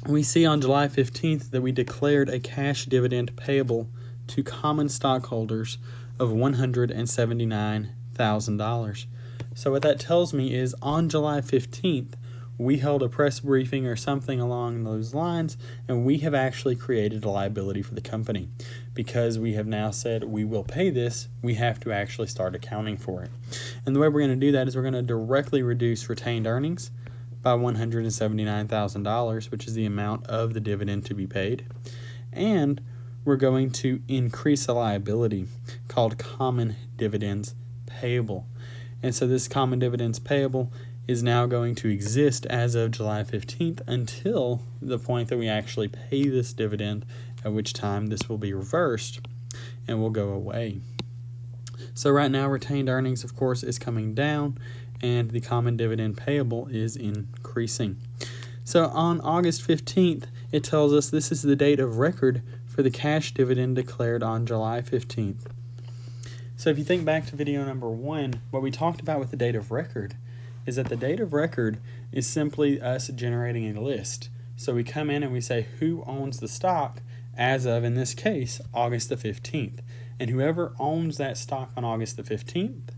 we see on July 15th that we declared a cash dividend payable to common stockholders of $179,000. So what that tells me is on July 15th, we held a press briefing or something along those lines, and we have actually created a liability for the company. Because we have now said we will pay this, we have to actually start accounting for it. And the way we're going to do that is we're going to directly reduce retained earnings by $179,000, which is the amount of the dividend to be paid. And we're going to increase a liability called common dividends payable. And so this common dividends payable is now going to exist as of July 15th until the point that we actually pay this dividend, at which time this will be reversed and will go away. So right now retained earnings, of course, is coming down, and the common dividend payable is increasing. So on August 15th, it tells us this is the date of record for the cash dividend declared on July 15th. So if you think back to video number 1, what we talked about with the date of record is that the date of record is simply us generating a list. So we come in and we say who owns the stock as of, in this case, August the 15th. And whoever owns that stock on August the 15th,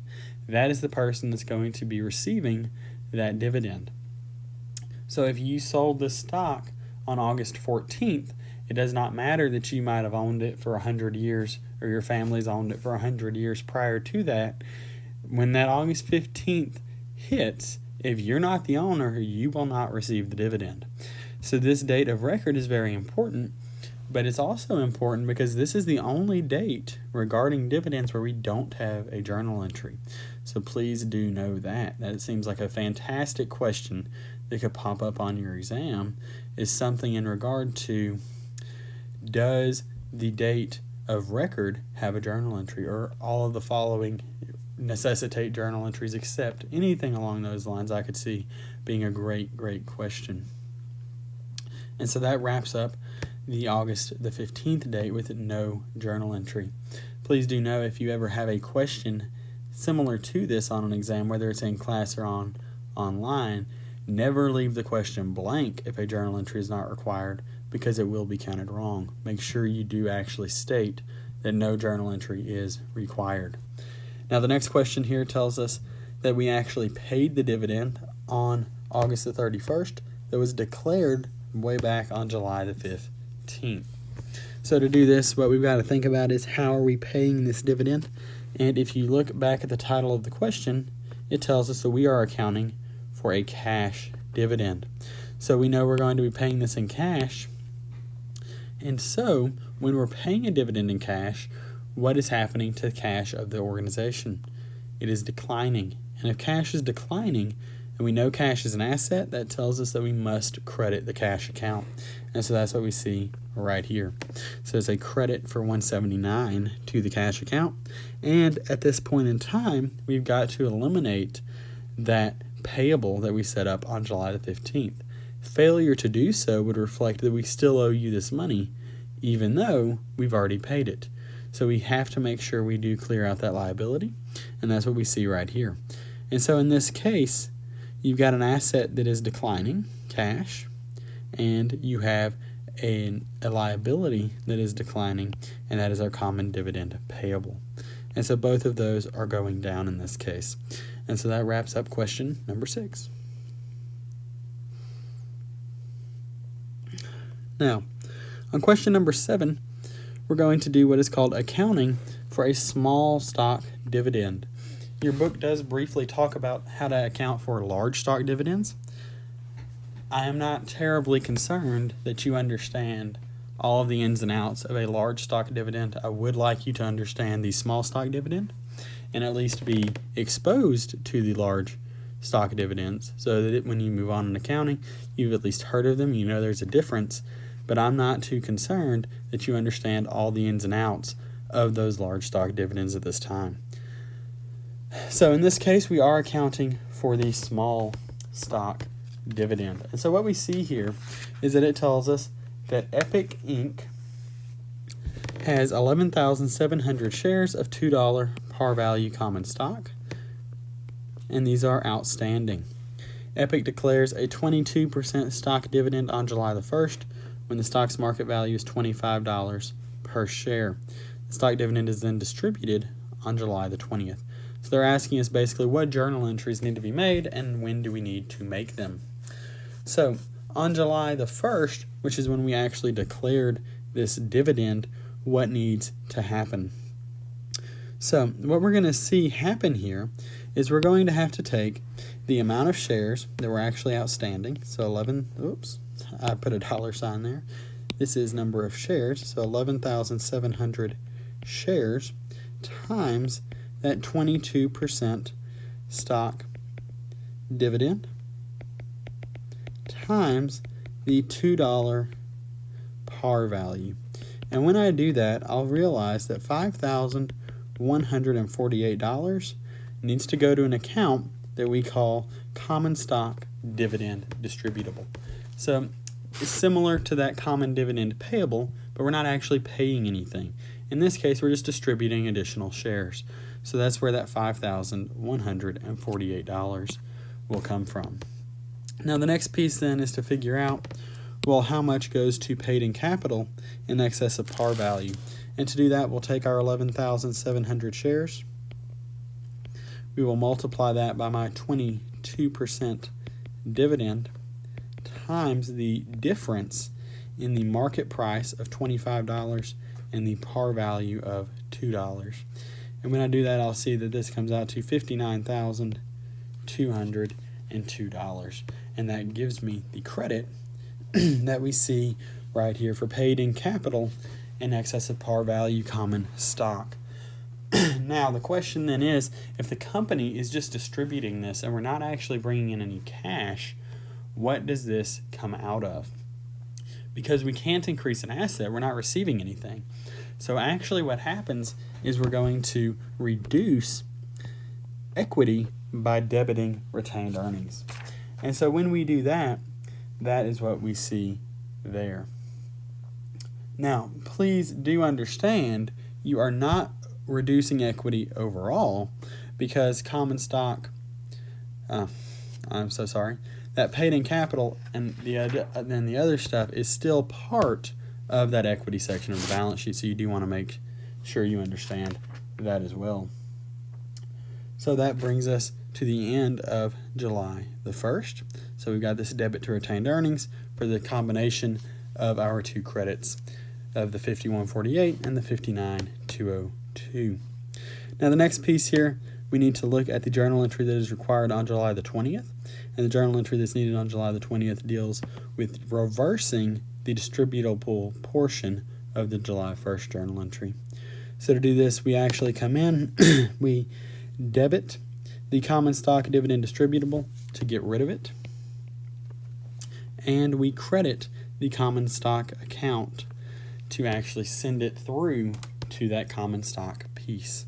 that is the person that's going to be receiving that dividend. So if you sold this stock on August 14th, It does not matter that you might have owned it for 100 years or your family's owned it for 100 years prior to that. When that August 15th hits, if you're not the owner, you will not receive the dividend. So this date of record is very important, but it's also important because this is the only date regarding dividends where we don't have a journal entry. So please do know that. That seems like a fantastic question that could pop up on your exam, is something in regard to, does the date of record have a journal entry, or all of the following necessitate journal entries except anything along those lines I could see being a great question. And so that wraps up the August the 15th date with no journal entry. Please do know, if you ever have a question similar to this on an exam, whether it's in class or online, never leave the question blank if a journal entry is not required, because it will be counted wrong. Make sure you do actually state that no journal entry is required. Now the next question here tells us that we actually paid the dividend on August the 31st that was declared way back on July the 15th. So to do this, what we've got to think about is, how are we paying this dividend? And if you look back at the title of the question, it tells us that we are accounting for a cash dividend. So we know we're going to be paying this in cash. And so when we're paying a dividend in cash, what is happening to the cash of the organization? It is declining. And if cash is declining, and we know cash is an asset, that tells us that we must credit the cash account. And so that's what we see right here. So it's a credit for $179 to the cash account. And at this point in time, we've got to eliminate that payable that we set up on July the 15th. Failure to do so would reflect that we still owe you this money, even though we've already paid it. So we have to make sure we do clear out that liability, and that's what we see right here. And so in this case, you've got an asset that is declining, cash, and you have a liability that is declining, and that is our common dividend payable. And so both of those are going down in this case. And so that wraps up question number 6. Now, on question number 7, we're going to do what is called accounting for a small stock dividend. Your book does briefly talk about how to account for large stock dividends. I am not terribly concerned that you understand all of the ins and outs of a large stock dividend. I would like you to understand the small stock dividend and at least be exposed to the large stock dividends, so that when you move on in accounting, you've at least heard of them, you know there's a difference. But I'm not too concerned that you understand all the ins and outs of those large stock dividends at this time. So in this case, we are accounting for the small stock dividend. And so what we see here is that it tells us that Epic Inc. has 11,700 shares of $2 par value common stock, and these are outstanding. Epic declares a 22% stock dividend on July the 1st, when the stock's market value is $25 per share. The stock dividend is then distributed on July the 20th. So they're asking us basically what journal entries need to be made and when do we need to make them. So on July the 1st, which is when we actually declared this dividend, what needs to happen? So what we're going to see happen here is we're going to have to take the amount of shares that were actually outstanding. So I put a $sign there. This is number of shares, so 11,700 shares times that 22% stock dividend times the $2 par value. And when I do that, I'll realize that $5,148 needs to go to an account that we call common stock dividend distributable. So it's similar to that common dividend payable, but we're not actually paying anything. In this case, we're just distributing additional shares. So that's where that $5,148 will come from. Now the next piece then is to figure out, well, how much goes to paid in capital in excess of par value. And to do that, we'll take our 11,700 shares. We will multiply that by my 22% dividend times the difference in the market price of $25 and the par value of $2. And when I do that, I'll see that this comes out to $59,202. And that gives me the credit that we see right here for paid in capital in excess of par value common stock. Now, the question then is, if the company is just distributing this and we're not actually bringing in any cash, what does this come out of? Because we can't increase an asset, we're not receiving anything. So actually what happens is we're going to reduce equity by debiting retained earnings. And so when we do that, that is what we see there. Now, please do understand you are not reducing equity overall, because common stock, that paid in capital and then the other stuff is still part of that equity section of the balance sheet, so you do want to make sure you understand that as well. So that brings us to the end of July the 1st. So we've got this debit to retained earnings for the combination of our two credits of the 5148 and the 59202. Now the next piece here, we need to look at the journal entry that is required on July the 20th. And the journal entry that's needed on July the 20th deals with reversing the distributable portion of the July 1st journal entry. So to do this, we actually come in, we debit the common stock dividend distributable to get rid of it, and we credit the common stock account to actually send it through to that common stock piece.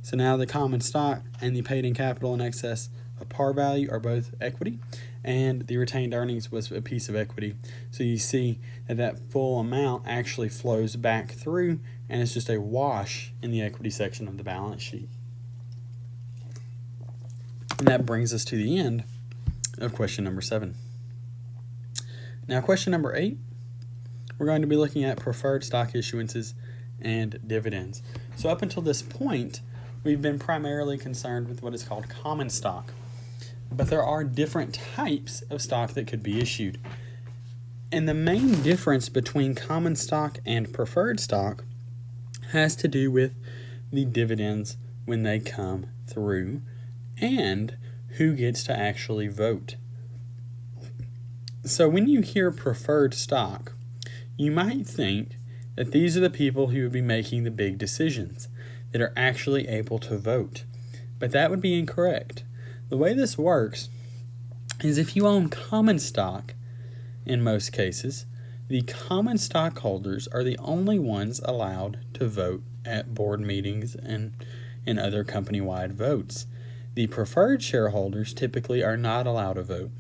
So now the common stock and the paid in capital in excess of par value are both equity, and the retained earnings was a piece of equity. So you see that that full amount actually flows back through, and it's just a wash in the equity section of the balance sheet. And that brings us to the end of question number 7. Now question number 8, we're going to be looking at preferred stock issuances and dividends. So up until this point, we've been primarily concerned with what is called common stock. But there are different types of stock that could be issued. And the main difference between common stock and preferred stock has to do with the dividends when they come through and who gets to actually vote. So when you hear preferred stock, you might think that these are the people who would be making the big decisions, that are actually able to vote. But that would be incorrect. The way this works is if you own common stock, in most cases, the common stockholders are the only ones allowed to vote at board meetings and in other company-wide votes. The preferred shareholders typically are not allowed to vote.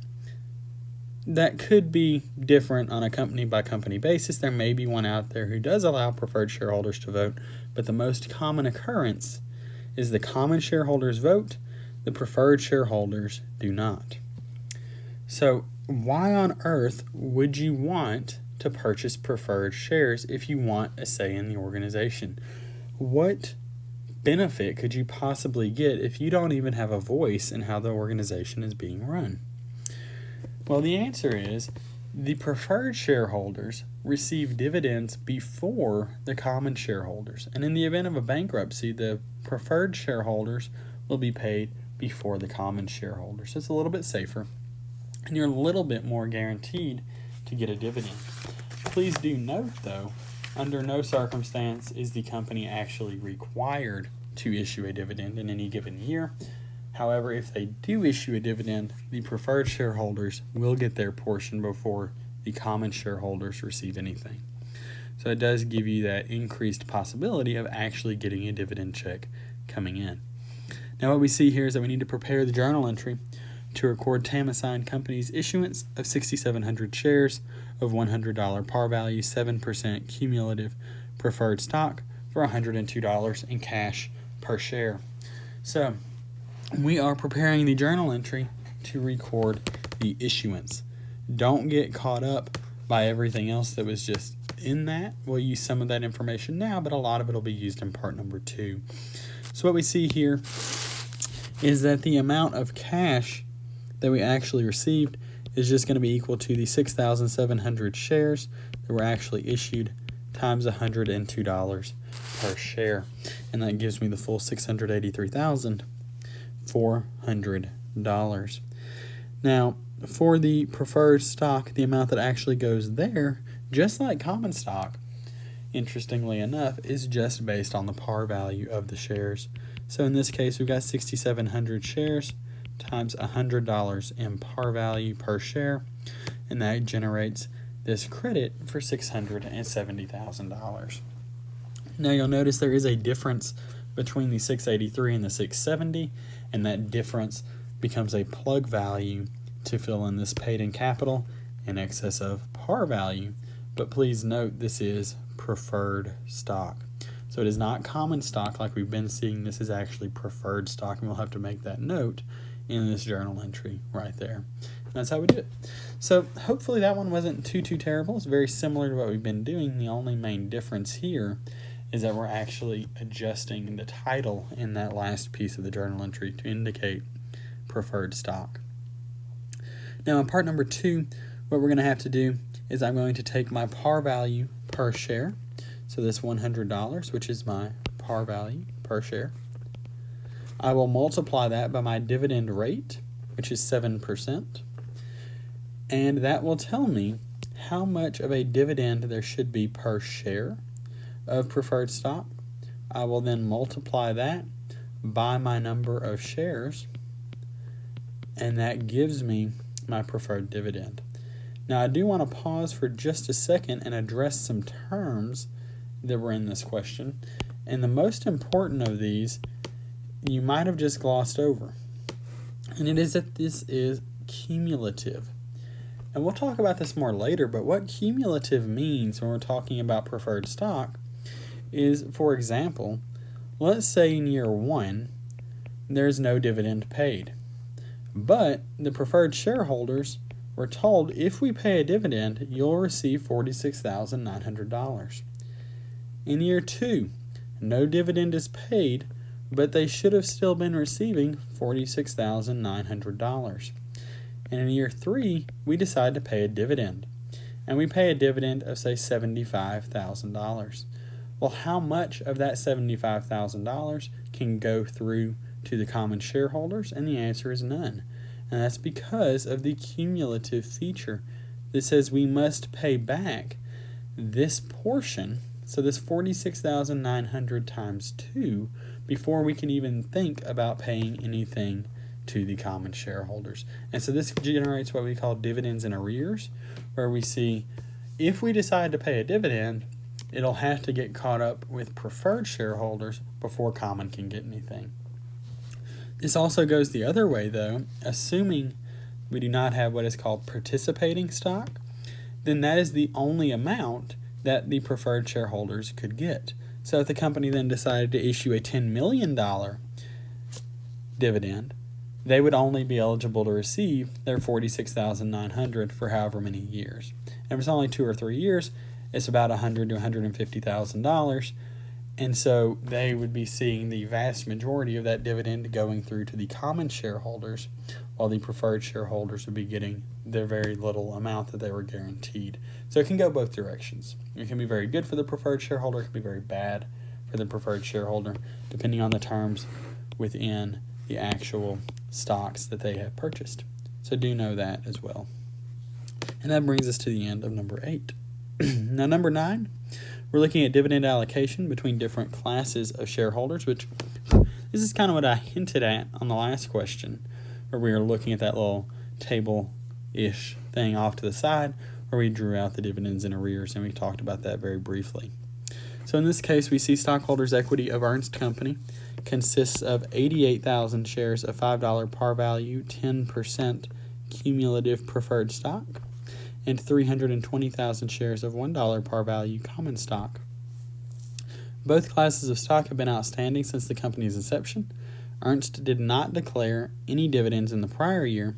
That could be different on a company-by-company basis. There may be one out there who does allow preferred shareholders to vote, but the most common occurrence is the common shareholders vote, the preferred shareholders do not. So why on earth would you want to purchase preferred shares if you want a say in the organization? What benefit could you possibly get if you don't even have a voice in how the organization is being run? Well, the answer is the preferred shareholders receive dividends before the common shareholders. And in the event of a bankruptcy, the preferred shareholders will be paid before the common shareholders. So it's a little bit safer, and you're a little bit more guaranteed to get a dividend. Please do note, though, under no circumstance is the company actually required to issue a dividend in any given year. However, if they do issue a dividend, the preferred shareholders will get their portion before the common shareholders receive anything. So it does give you that increased possibility of actually getting a dividend check coming in. Now what we see here is that we need to prepare the journal entry to record TAM-assigned company's issuance of 6,700 shares of $100 par value, 7% cumulative preferred stock for $102 in cash per share. So we are preparing the journal entry to record the issuance. Don't get caught up by everything else that was just in that. We'll use some of that information now, but a lot of it will be used in part number 2. So what we see here is that the amount of cash that we actually received is just going to be equal to the 6,700 shares that were actually issued times $102 per share. And that gives me the full $683,400. Now, for the preferred stock, the amount that actually goes there, just like common stock, interestingly enough, is just based on the par value of the shares. So in this case, we've got 6,700 shares times $100 in par value per share, and that generates this credit for $670,000. Now you'll notice there is a difference between the 683 and the 670, and that difference becomes a plug value to fill in this paid-in capital in excess of par value. But please note, this is preferred stock. So it is not common stock like we've been seeing. This is actually preferred stock, and we'll have to make that note in this journal entry right there. And that's how we do it. So hopefully that one wasn't too terrible. It's very similar to what we've been doing. The only main difference here is that we're actually adjusting the title in that last piece of the journal entry to indicate preferred stock. Now in part number 2, what we're going to have to do is I'm going to take my par value per share, so this $100, which is my par value per share. I will multiply that by my dividend rate, which is 7%, and that will tell me how much of a dividend there should be per share of preferred stock. I will then multiply that by my number of shares, and that gives me my preferred dividend. Now I do want to pause for just a second and address some terms that were in this question, and the most important of these you might have just glossed over, and it is that this is cumulative. And we'll talk about this more later, but what cumulative means when we're talking about preferred stock is, for example, let's say in year 1 there's no dividend paid, but the preferred shareholders were told, if we pay a dividend, you'll receive $46,900. In year 2, no dividend is paid, but they should have still been receiving $46,900. And in year 3, we decide to pay a dividend, and we pay a dividend of, say, $75,000. Well, how much of that $75,000 can go through to the common shareholders? And the answer is none. And that's because of the cumulative feature that says we must pay back this portion, so this $46,900 times 2, before we can even think about paying anything to the common shareholders. And so this generates what we call dividends in arrears, where we see if we decide to pay a dividend, it'll have to get caught up with preferred shareholders before common can get anything. This also goes the other way, though. Assuming we do not have what is called participating stock, then that is the only amount that the preferred shareholders could get. So if the company then decided to issue a $10 million dividend, they would only be eligible to receive their $46,900 for however many years. And if it's only 2 or 3 years, it's about $100,000 to $150,000. And so they would be seeing the vast majority of that dividend going through to the common shareholders, while the preferred shareholders would be getting their very little amount that they were guaranteed. So it can go both directions. It can be very good for the preferred shareholder, it can be very bad for the preferred shareholder, depending on the terms within the actual stocks that they have purchased. So do know that as well. And that brings us to the end of number 8. Now number 9, we're looking at dividend allocation between different classes of shareholders, which this is kind of what I hinted at on the last question, where we were looking at that little table-ish thing off to the side where we drew out the dividends in arrears, and we talked about that very briefly. So in this case, we see stockholders' equity of Ernst Company consists of 88,000 shares of $5 par value, 10% cumulative preferred stock, and 320,000 shares of $1 par value common stock. Both classes of stock have been outstanding since the company's inception. Ernst did not declare any dividends in the prior year,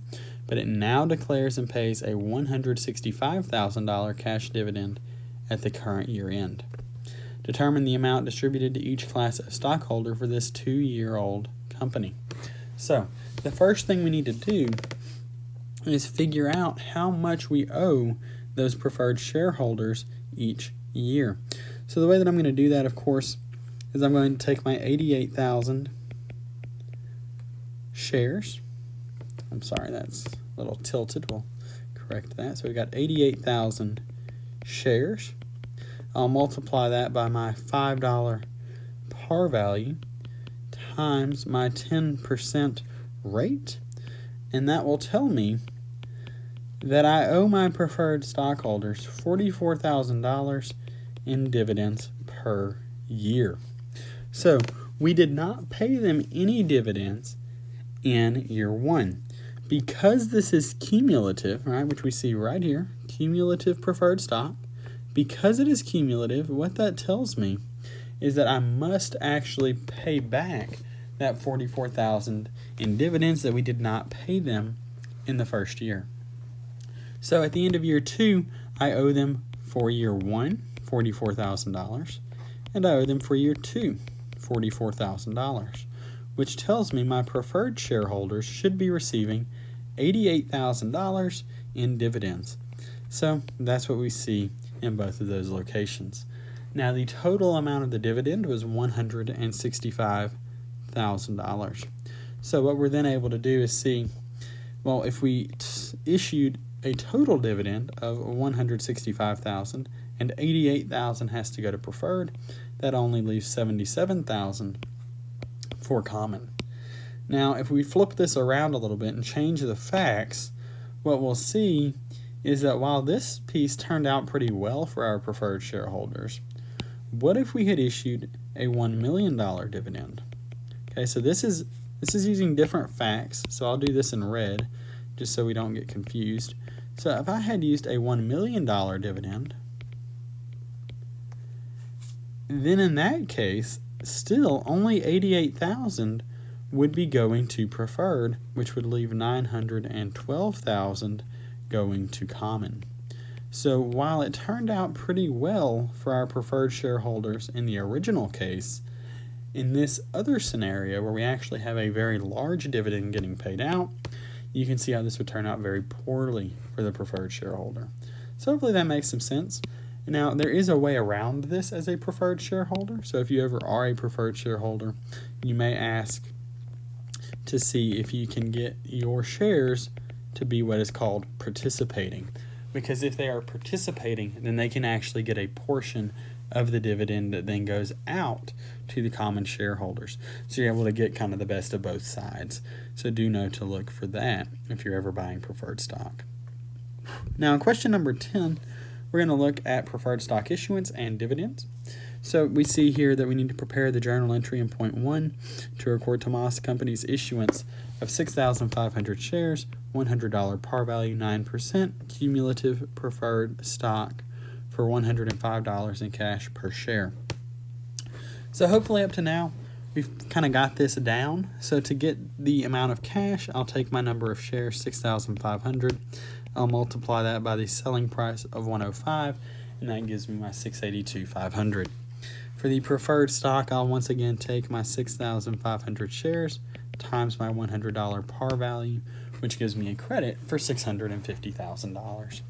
but it now declares and pays a $165,000 cash dividend at the current year end. Determine the amount distributed to each class of stockholder for this 2-year-old company. So, the first thing we need to do is figure out how much we owe those preferred shareholders each year. So the way that I'm going to do that, of course, is I'm going to take my 88,000 shares. I'm sorry, that's a little tilted. We'll correct that. So we got 88,000 shares. I'll multiply that by my $5 par value times my 10% rate, and that will tell me that I owe my preferred stockholders $44,000 in dividends per year. So we did not pay them any dividends in year one. Because this is cumulative, right, which we see right here, cumulative preferred stock, because it is cumulative, what that tells me is that I must actually pay back that $44,000 in dividends that we did not pay them in the first year. So at the end of year two, I owe them for year one, $44,000, and I owe them for year two, $44,000, which tells me my preferred shareholders should be receiving $88,000 in dividends. So that's what we see in both of those locations. Now the total amount of the dividend was $165,000. So what we're then able to do is see, well, if we issued a total dividend of $165,000 and $88,000 has to go to preferred, that only leaves $77,000 for common. Now, if we flip this around a little bit and change the facts, what we'll see is that while this piece turned out pretty well for our preferred shareholders, what if we had issued a $1 million dividend? Okay, so this is using different facts, so I'll do this in red just so we don't get confused. So if I had used a $1 million dividend, then in that case, still only $88,000 would be going to preferred, which would leave $912,000 going to common. So while it turned out pretty well for our preferred shareholders in the original case, in this other scenario where we actually have a very large dividend getting paid out, you can see how this would turn out very poorly for the preferred shareholder. So hopefully that makes some sense. Now, there is a way around this as a preferred shareholder. So if you ever are a preferred shareholder, you may ask to see if you can get your shares to be what is called participating. Because if they are participating, then they can actually get a portion of the dividend that then goes out to the common shareholders. So you're able to get kind of the best of both sides. So do know to look for that if you're ever buying preferred stock. Now in question number 10, we're going to look at preferred stock issuance and dividends. So we see here that we need to prepare the journal entry in point 1 to record Tomas Company's issuance of 6,500 shares, $100 par value, 9% cumulative preferred stock for $105 in cash per share. So hopefully up to now, we've kind of got this down. So to get the amount of cash, I'll take my number of shares, 6,500. I'll multiply that by the selling price of 105, and that gives me my 682,500. For the preferred stock, I'll once again take my 6,500 shares times my $100 par value, which gives me a credit for $650,000.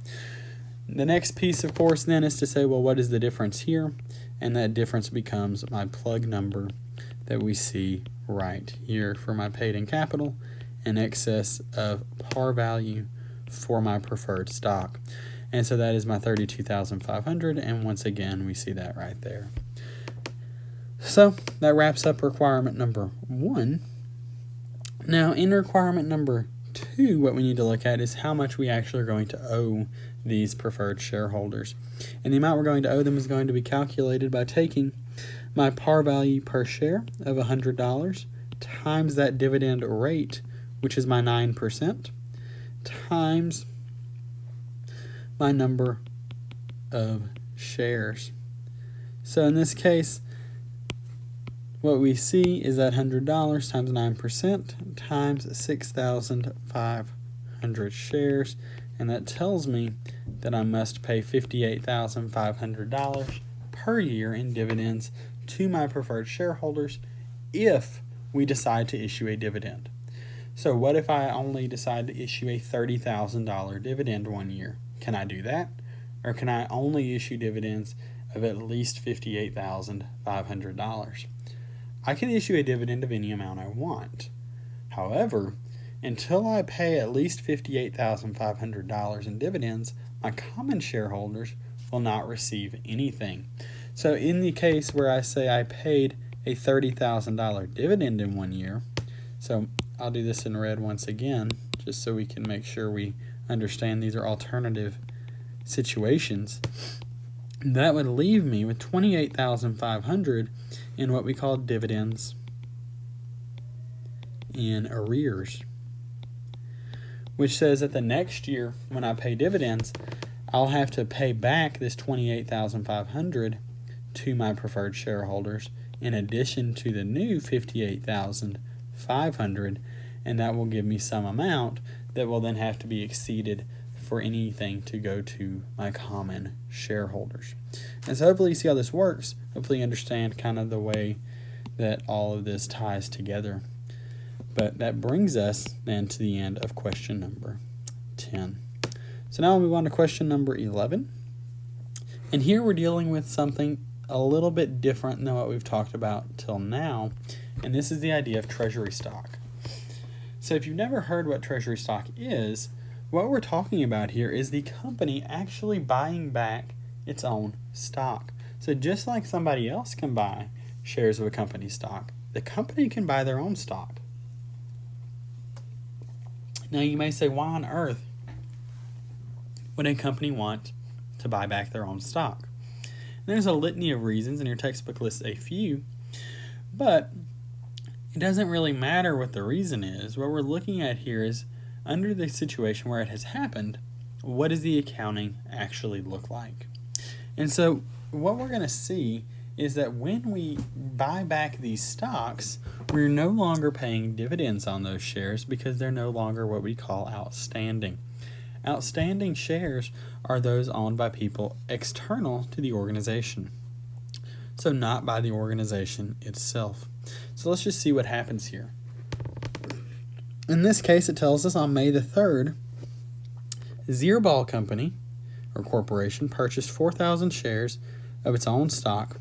The next piece, of course, then is to say, well, what is the difference here? And that difference becomes my plug number that we see right here for my paid-in capital in excess of par value for my preferred stock. And so that is my 32,500, and once again, we see that right there. So that wraps up requirement number 1. Now, in requirement number 2, what we need to look at is how much we actually are going to owe these preferred shareholders. And the amount we're going to owe them is going to be calculated by taking my par value per share of $100 times that dividend rate, which is my 9%, times my number of shares. So in this case, what we see is that $100 times 9% times 6,500 shares, and that tells me that I must pay $58,500 per year in dividends to my preferred shareholders if we decide to issue a dividend. So what if I only decide to issue a $30,000 dividend one year? Can I do that? or can I only issue dividends of at least $58,500? I can issue a dividend of any amount I want. However, until I pay at least $58,500 in dividends, my common shareholders will not receive anything. So in the case where I say I paid a $30,000 dividend in 1 year, so I'll do this in red once again, just so we can make sure we understand these are alternative situations. That would leave me with $28,500 in what we call dividends in arrears, which says that the next year when I pay dividends, I'll have to pay back this $28,500 to my preferred shareholders in addition to the new $58,500, and that will give me some amount that will then have to be exceeded for anything to go to my common shareholders. And so hopefully you see how this works. Hopefully you understand kind of the way that all of this ties together. But that brings us then to the end of question number 10. So now we'll move on to question number 11. And here we're dealing with something a little bit different than what we've talked about till now. And this is the idea of treasury stock. So if you've never heard what treasury stock is, what we're talking about here is the company actually buying back its own stock. So just like somebody else can buy shares of a company stock, the company can buy their own stock. Now you may say, why on earth would a company want to buy back their own stock? And there's a litany of reasons, and your textbook lists a few, but it doesn't really matter what the reason is. What we're looking at here is, under the situation where it has happened, what does the accounting actually look like? And so what we're going to see is that when we buy back these stocks, we're no longer paying dividends on those shares because they're no longer what we call outstanding. Outstanding shares are those owned by people external to the organization, so not by the organization itself. So let's just see what happens here. In this case, it tells us on May the 3rd, Zerbal Company or Corporation purchased 4,000 shares of its own stock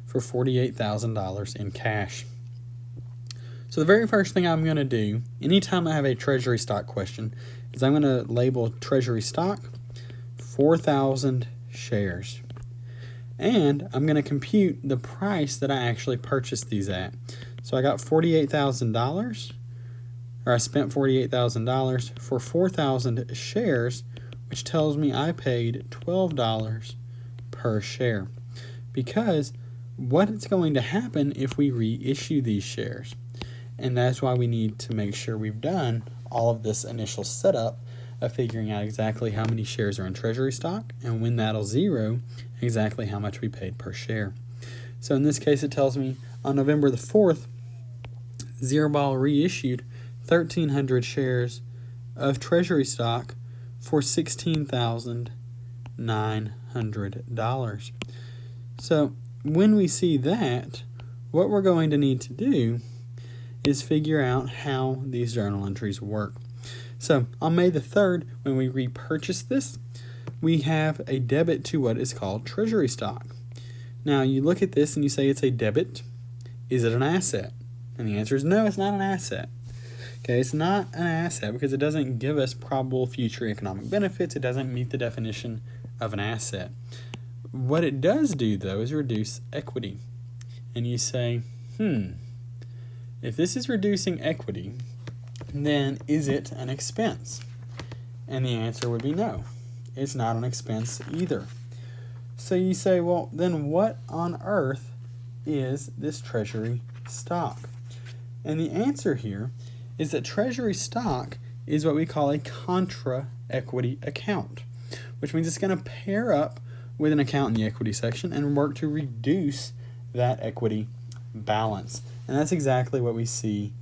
for $48,000 in cash. So the very first thing I'm going to do, anytime I have a treasury stock question, is I'm going to label treasury stock 4,000 shares. And I'm going to compute the price that I actually purchased these at. So I got $48,000, or I spent $48,000 for 4,000 shares, which tells me I paid $12 per share. Because what's going to happen if we reissue these shares? And that's why we need to make sure we've done all of this initial setup of figuring out exactly how many shares are in treasury stock and when that'll zero, exactly how much we paid per share. So in this case, it tells me on November the 4th, Zerbal reissued 1,300 shares of treasury stock for $16,900. So when we see that, what we're going to need to do is figure out how these journal entries work. So on May the 3rd, when we repurchase this, we have a debit to what is called treasury stock. Now you look at this and you say it's a debit. Is it an asset? And the answer is no, it's not an asset. Okay, it's not an asset because it doesn't give us probable future economic benefits. It doesn't meet the definition of an asset. What it does do, though, is reduce equity. And you say, if this is reducing equity, then is it an expense? And the answer would be no. It's not an expense either. So you say, well, then what on earth is this treasury stock? And the answer here is that treasury stock is what we call a contra equity account, which means it's going to pair up with an account in the equity section and work to reduce that equity balance. And that's exactly what we see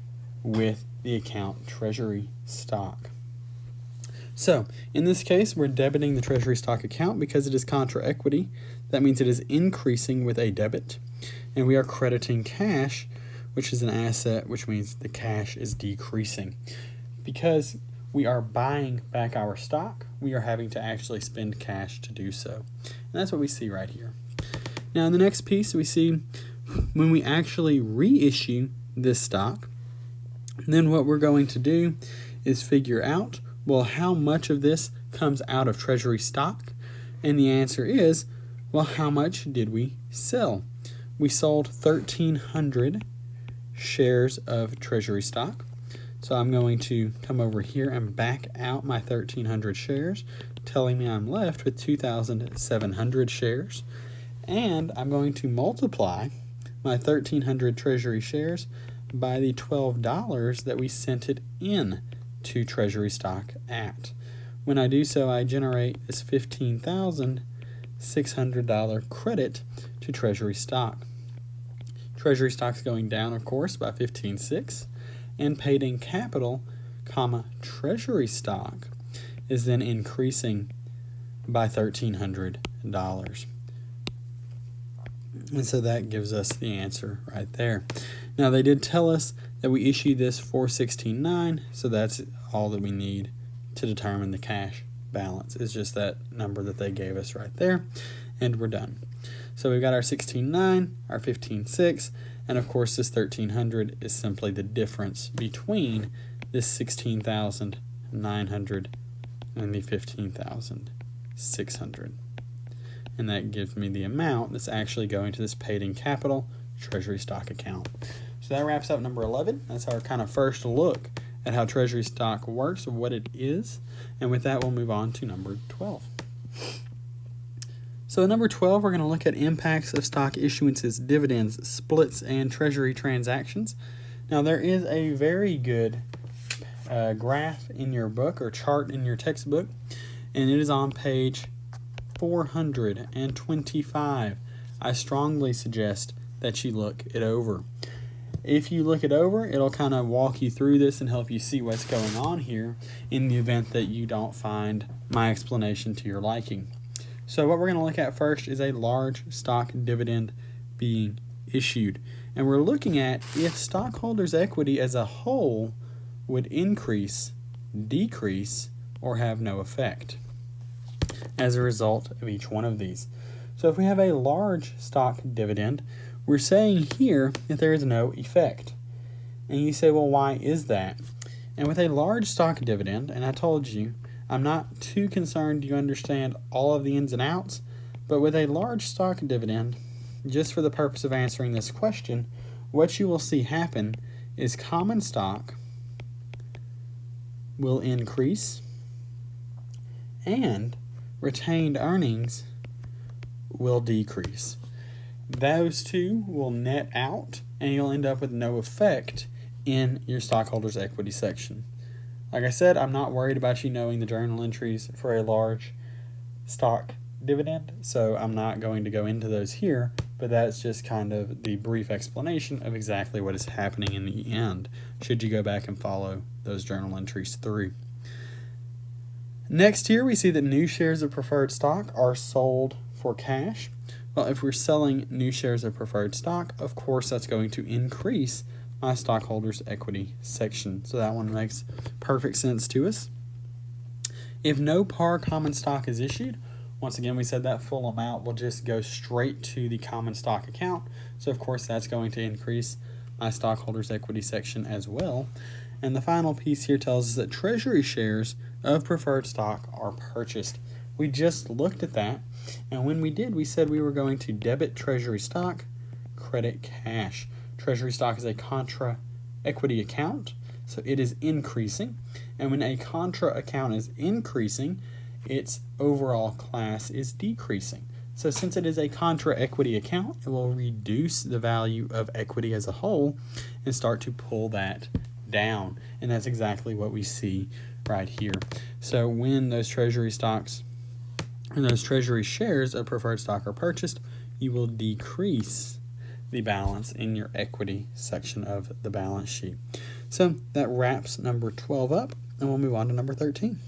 with the account treasury stock. So in this case, we're debiting the treasury stock account because it is contra equity. That means it is increasing with a debit. And we are crediting cash, which is an asset, which means the cash is decreasing. Because we are buying back our stock, we are having to actually spend cash to do so. And that's what we see right here. Now, in the next piece, we see when we actually reissue this stock, then what we're going to do is figure out, well, how much of this comes out of Treasury stock? And the answer is, well, how much did we sell? We sold 1,300 shares of Treasury stock. So I'm going to come over here and back out my 1,300 shares, telling me I'm left with 2,700 shares. And I'm going to multiply my 1,300 Treasury shares by the $12 that we sent it in to Treasury stock at. When I do so, I generate this $15,600 credit to Treasury stock. Treasury stock's going down, of course, by $15,600, and paid in capital, Treasury stock is then increasing by $1,300. And so that gives us the answer right there. Now, they did tell us that we issued this for $16,900, so that's all that we need to determine the cash balance. It's just that number that they gave us right there, and we're done. So we've got our $16,900, our $15,600, and of course this $1,300 is simply the difference between this $16,900 and the $15,600. And that gives me the amount that's actually going to this paid in capital Treasury stock account. So that wraps up number 11. That's our kind of first look at how Treasury stock works, what it is. And with that, we'll move on to number 12. So in number 12, we're going to look at impacts of stock issuances, dividends, splits, and Treasury transactions. Now, there is a very good graph in your book or chart in your textbook, and it is on page 425. I strongly suggest that you look it over. If you look it over, it'll kind of walk you through this and help you see what's going on here in the event that you don't find my explanation to your liking. So what we're going to look at first is a large stock dividend being issued. And we're looking at if stockholders' equity as a whole would increase, decrease, or have no effect as a result of each one of these. So if we have a large stock dividend, we're saying here that there is no effect. And you say, well, why is that? And with a large stock dividend, and I told you, I'm not too concerned you understand all of the ins and outs, but with a large stock dividend, just for the purpose of answering this question, what you will see happen is common stock will increase and retained earnings will decrease. Those two will net out and you'll end up with no effect in your stockholders' equity section. Like I said, I'm not worried about you knowing the journal entries for a large stock dividend, so I'm not going to go into those here, but that's just kind of the brief explanation of exactly what is happening in the end, should you go back and follow those journal entries through. Next here, we see that new shares of preferred stock are sold for cash. Well, if we're selling new shares of preferred stock, of course that's going to increase my stockholders' equity section. So that one makes perfect sense to us. If no par common stock is issued, once again we said that full amount will just go straight to the common stock account. So of course that's going to increase my stockholders' equity section as well. And the final piece here tells us that Treasury shares of preferred stock are purchased. We just looked at that, and when we did, we said we were going to debit Treasury stock, credit cash. Treasury stock is a contra equity account, so it is increasing. And when a contra account is increasing, its overall class is decreasing. So since it is a contra equity account, it will reduce the value of equity as a whole and start to pull that down. And that's exactly what we see right here. So when those treasury stocks and those treasury shares of preferred stock are purchased, you will decrease the balance in your equity section of the balance sheet. So that wraps number 12 up, and we'll move on to number 13.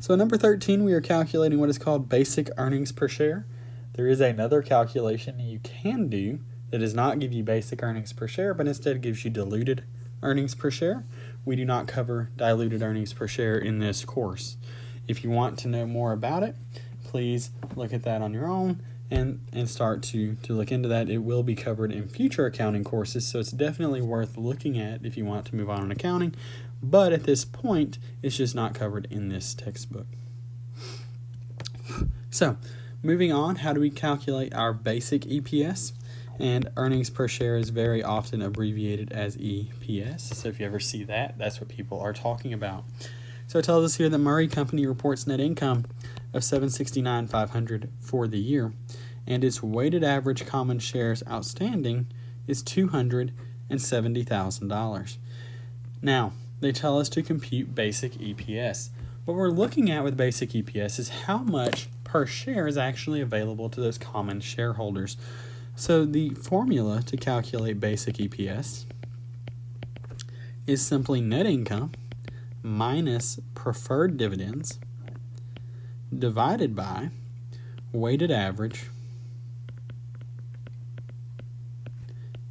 So in number 13, we are calculating what is called basic earnings per share. There is another calculation you can do that does not give you basic earnings per share, but instead gives you diluted earnings per share. we do not cover diluted earnings per share in this course. If you want to know more about it, please look at that on your own and start to look into that. It will be covered in future accounting courses, so it's definitely worth looking at if you want to move on in accounting. But at this point, it's just not covered in this textbook. So, moving on, how do we calculate our basic EPS? And earnings per share is very often abbreviated as EPS. So if you ever see that, that's what people are talking about. So it tells us here that Murray Company reports net income of $769,500 for the year, and its weighted average common shares outstanding is $270,000. Now, they tell us to compute basic EPS. What we're looking at with basic EPS is how much per share is actually available to those common shareholders. So the formula to calculate basic EPS is simply net income minus preferred dividends divided by weighted average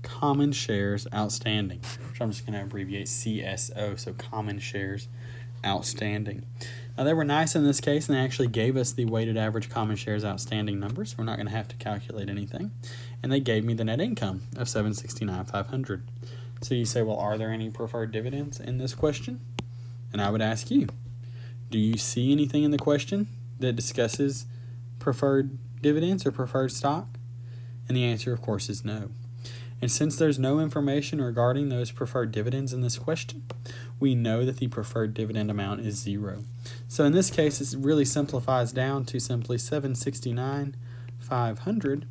common shares outstanding, which I'm just going to abbreviate CSO, so common shares outstanding. Now, they were nice in this case, and they actually gave us the weighted average common shares outstanding number, so we're not going to have to calculate anything. And they gave me the net income of $769,500. So you say, well, are there any preferred dividends in this question? And I would ask you, do you see anything in the question that discusses preferred dividends or preferred stock? And the answer, of course, is no. And since there's no information regarding those preferred dividends in this question, we know that the preferred dividend amount is 0. So in this case, it really simplifies down to simply $769,500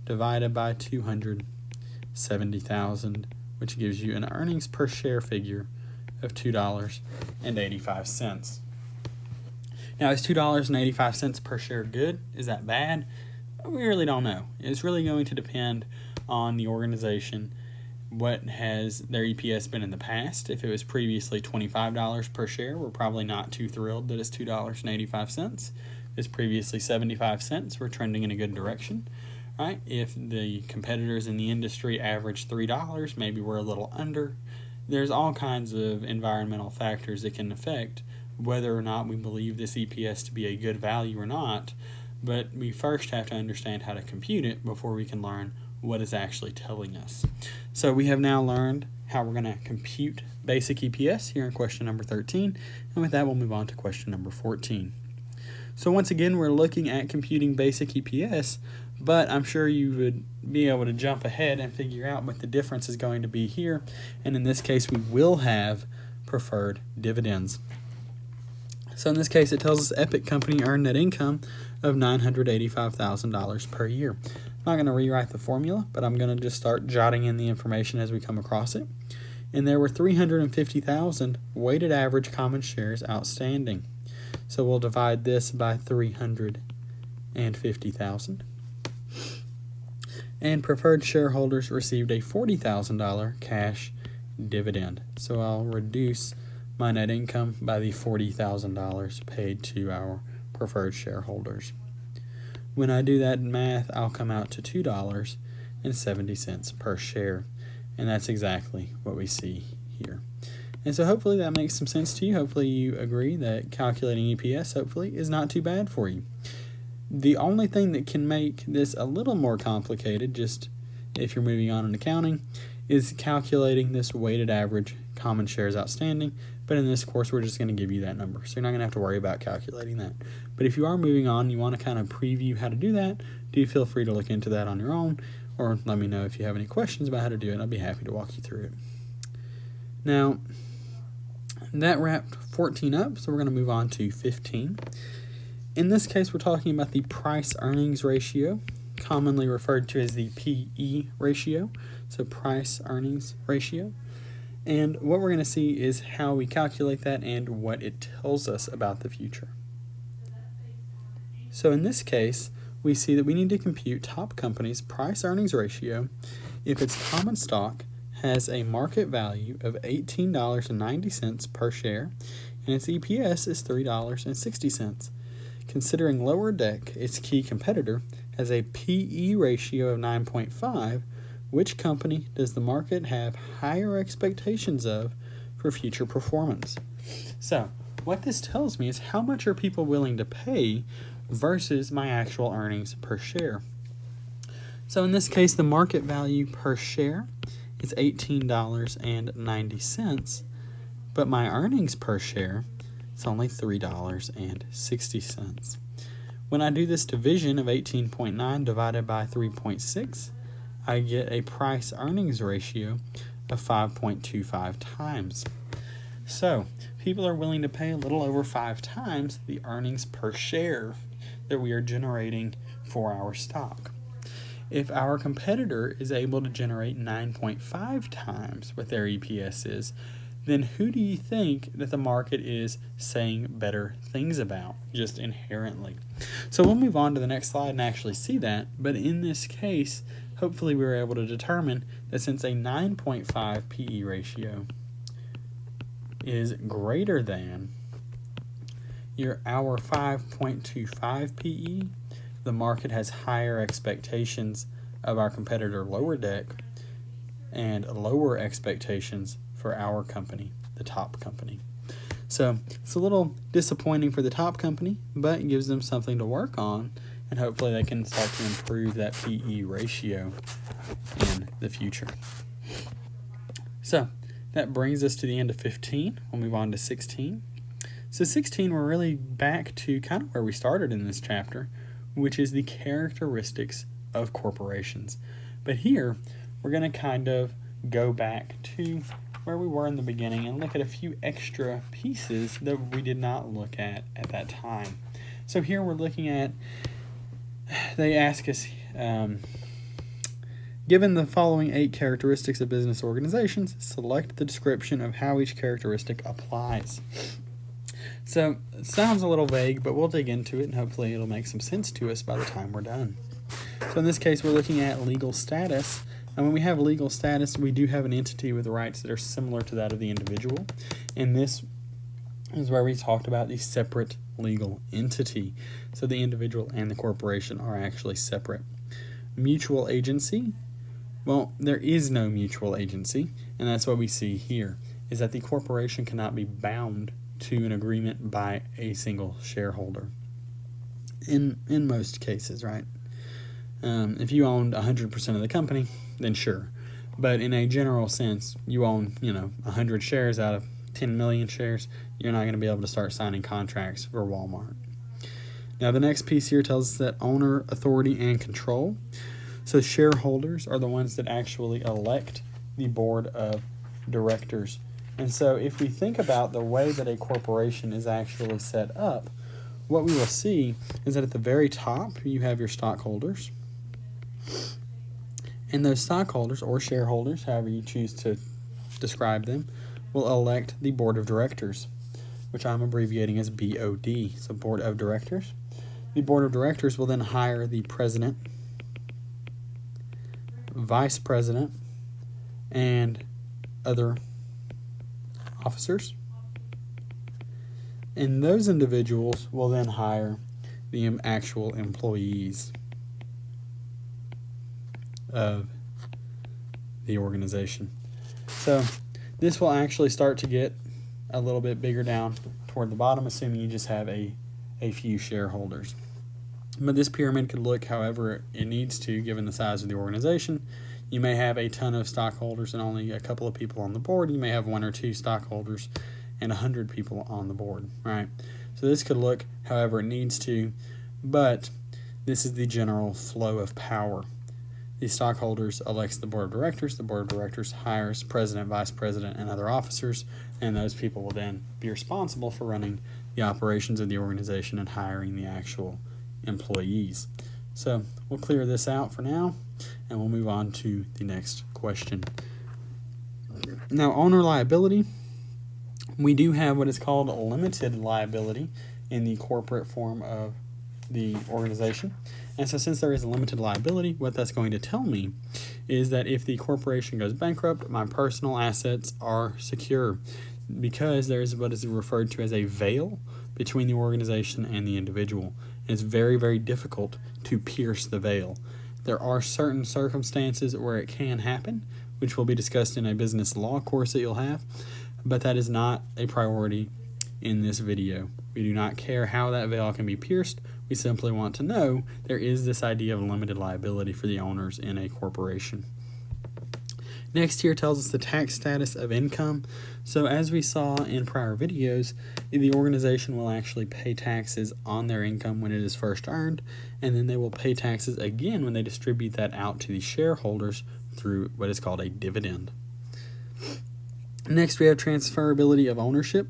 divided by 270,000, which gives you an earnings per share figure of $2.85. Now, is $2.85 per share good? Is that bad? We really don't know. It's really going to depend on the organization, what has their EPS been in the past. If it was previously $25 per share, we're probably not too thrilled that it's $2.85. If it's previously 75 cents, we're trending in a good direction. Right? If the competitors in the industry average $3, maybe we're a little under. There's all kinds of environmental factors that can affect whether or not we believe this EPS to be a good value or not, but we first have to understand how to compute it before we can learn what it's actually telling us. So we have now learned how we're going to compute basic EPS here in question number 13, and with that we'll move on to question number 14. So once again, we're looking at computing basic EPS, but I'm sure you would be able to jump ahead and figure out what the difference is going to be here, and in this case we will have preferred dividends. So in this case, it tells us Epic Company earned net income of $985,000 per year. I'm not going to rewrite the formula, but I'm going to just start jotting in the information as we come across it. And there were 350,000 weighted average common shares outstanding. So we'll divide this by 350,000. And preferred shareholders received a $40,000 cash dividend. So I'll reduce my net income by the $40,000 paid to our preferred shareholders. When I do that math, I'll come out to $2.70 per share. And that's exactly what we see here. And so hopefully that makes some sense to you. Hopefully you agree that calculating EPS, hopefully, is not too bad for you. The only thing that can make this a little more complicated, just if you're moving on in accounting, is calculating this weighted average common shares outstanding. But in this course, we're just going to give you that number. So you're not going to have to worry about calculating that. But if you are moving on, you want to kind of preview how to do that, do feel free to look into that on your own, or let me know if you have any questions about how to do it. I'll be happy to walk you through it. Now, that wrapped 14 up, so we're going to move on to 15. In this case, we're talking about the price-earnings ratio, commonly referred to as the PE ratio, so price-earnings ratio. And what we're going to see is how we calculate that and what it tells us about the future. So in this case, we see that we need to compute top company's price-earnings ratio if its common stock has a market value of $18.90 per share and its EPS is $3.60. Considering Lower Deck, its key competitor, has a PE ratio of 9.5, which company does the market have higher expectations of for future performance. So, what this tells me is how much are people willing to pay versus my actual earnings per share. So in this case, the market value per share is $18.90, but my earnings per share is only $3.60. When I do this division of 18.9 divided by 3.6, I get a price earnings ratio of 5.25 times. So, people are willing to pay a little over 5 times the earnings per share that we are generating for our stock. If our competitor is able to generate 9.5 times what their EPS is, then who do you think that the market is saying better things about, just inherently? So we'll move on to the next slide and actually see that, but in this case, hopefully we were able to determine that since a 9.5 PE ratio is greater than our 5.25 PE, the market has higher expectations of our competitor lower deck and lower expectations for our company, the top company. So it's a little disappointing for the top company, but it gives them something to work on, and hopefully they can start to improve that PE ratio in the future. So that brings us to the end of 15. We'll move on to 16. So 16, we're really back to kind of where we started in this chapter, which is the characteristics of corporations. But here, we're going to kind of go back to where we were in the beginning and look at a few extra pieces that we did not look at that time. So here we're looking at, they ask us, given the following 8 characteristics of business organizations, select the description of how each characteristic applies. So it sounds a little vague, but we'll dig into it and hopefully it'll make some sense to us by the time we're done. So in this case, we're looking at legal status. And when we have legal status, we do have an entity with rights that are similar to that of the individual. And this is where we talked about the separate legal entity. So the individual and the corporation are actually separate. Mutual agency. Well, there is no mutual agency, and that's what we see here, is that the corporation cannot be bound to an agreement by a single shareholder. In most cases, right? If you owned 100% of the company, then sure. But in a general sense, you own, 100 shares out of 10 million shares, you're not going to be able to start signing contracts for Walmart. Now, the next piece here tells us that owner, authority, and control. So shareholders are the ones that actually elect the board of directors. And so if we think about the way that a corporation is actually set up, what we will see is that at the very top, you have your stockholders. And those stockholders, or shareholders, however you choose to describe them, will elect the board of directors, which I'm abbreviating as BOD, so board of directors. The board of directors will then hire the president, vice president, and other officers. And those individuals will then hire the actual employees of the organization. So this will actually start to get a little bit bigger down toward the bottom, assuming you just have a few shareholders. But this pyramid could look however it needs to, given the size of the organization. You may have a ton of stockholders and only a couple of people on the board. You may have 1 or 2 stockholders and 100 people on the board, right? So this could look however it needs to, but this is the general flow of power. The stockholders elects the board of directors. The board of directors hires president, vice president, and other officers, and those people will then be responsible for running the operations of the organization and hiring the actual employees. So we'll clear this out for now, and we'll move on to the next question. Now, owner liability. We do have what is called limited liability in the corporate form of the organization. And so since there is a limited liability, what that's going to tell me is that if the corporation goes bankrupt, my personal assets are secure because there is what is referred to as a veil between the organization and the individual. And it's very, very difficult to pierce the veil. There are certain circumstances where it can happen, which will be discussed in a business law course that you'll have. but that is not a priority in this video. We do not care how that veil can be pierced. We simply want to know there is this idea of limited liability for the owners in a corporation. Next here tells us the tax status of income. So as we saw in prior videos, the organization will actually pay taxes on their income when it is first earned, and then they will pay taxes again when they distribute that out to the shareholders through what is called a dividend. Next, we have transferability of ownership.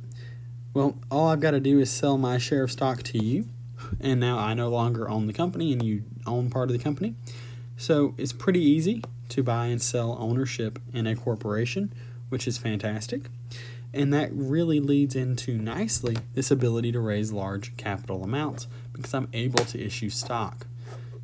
Well, all I've got to do is sell my share of stock to you, and now I no longer own the company and you own part of the company. So it's pretty easy to buy and sell ownership in a corporation, which is fantastic. And that really leads into nicely this ability to raise large capital amounts because I'm able to issue stock.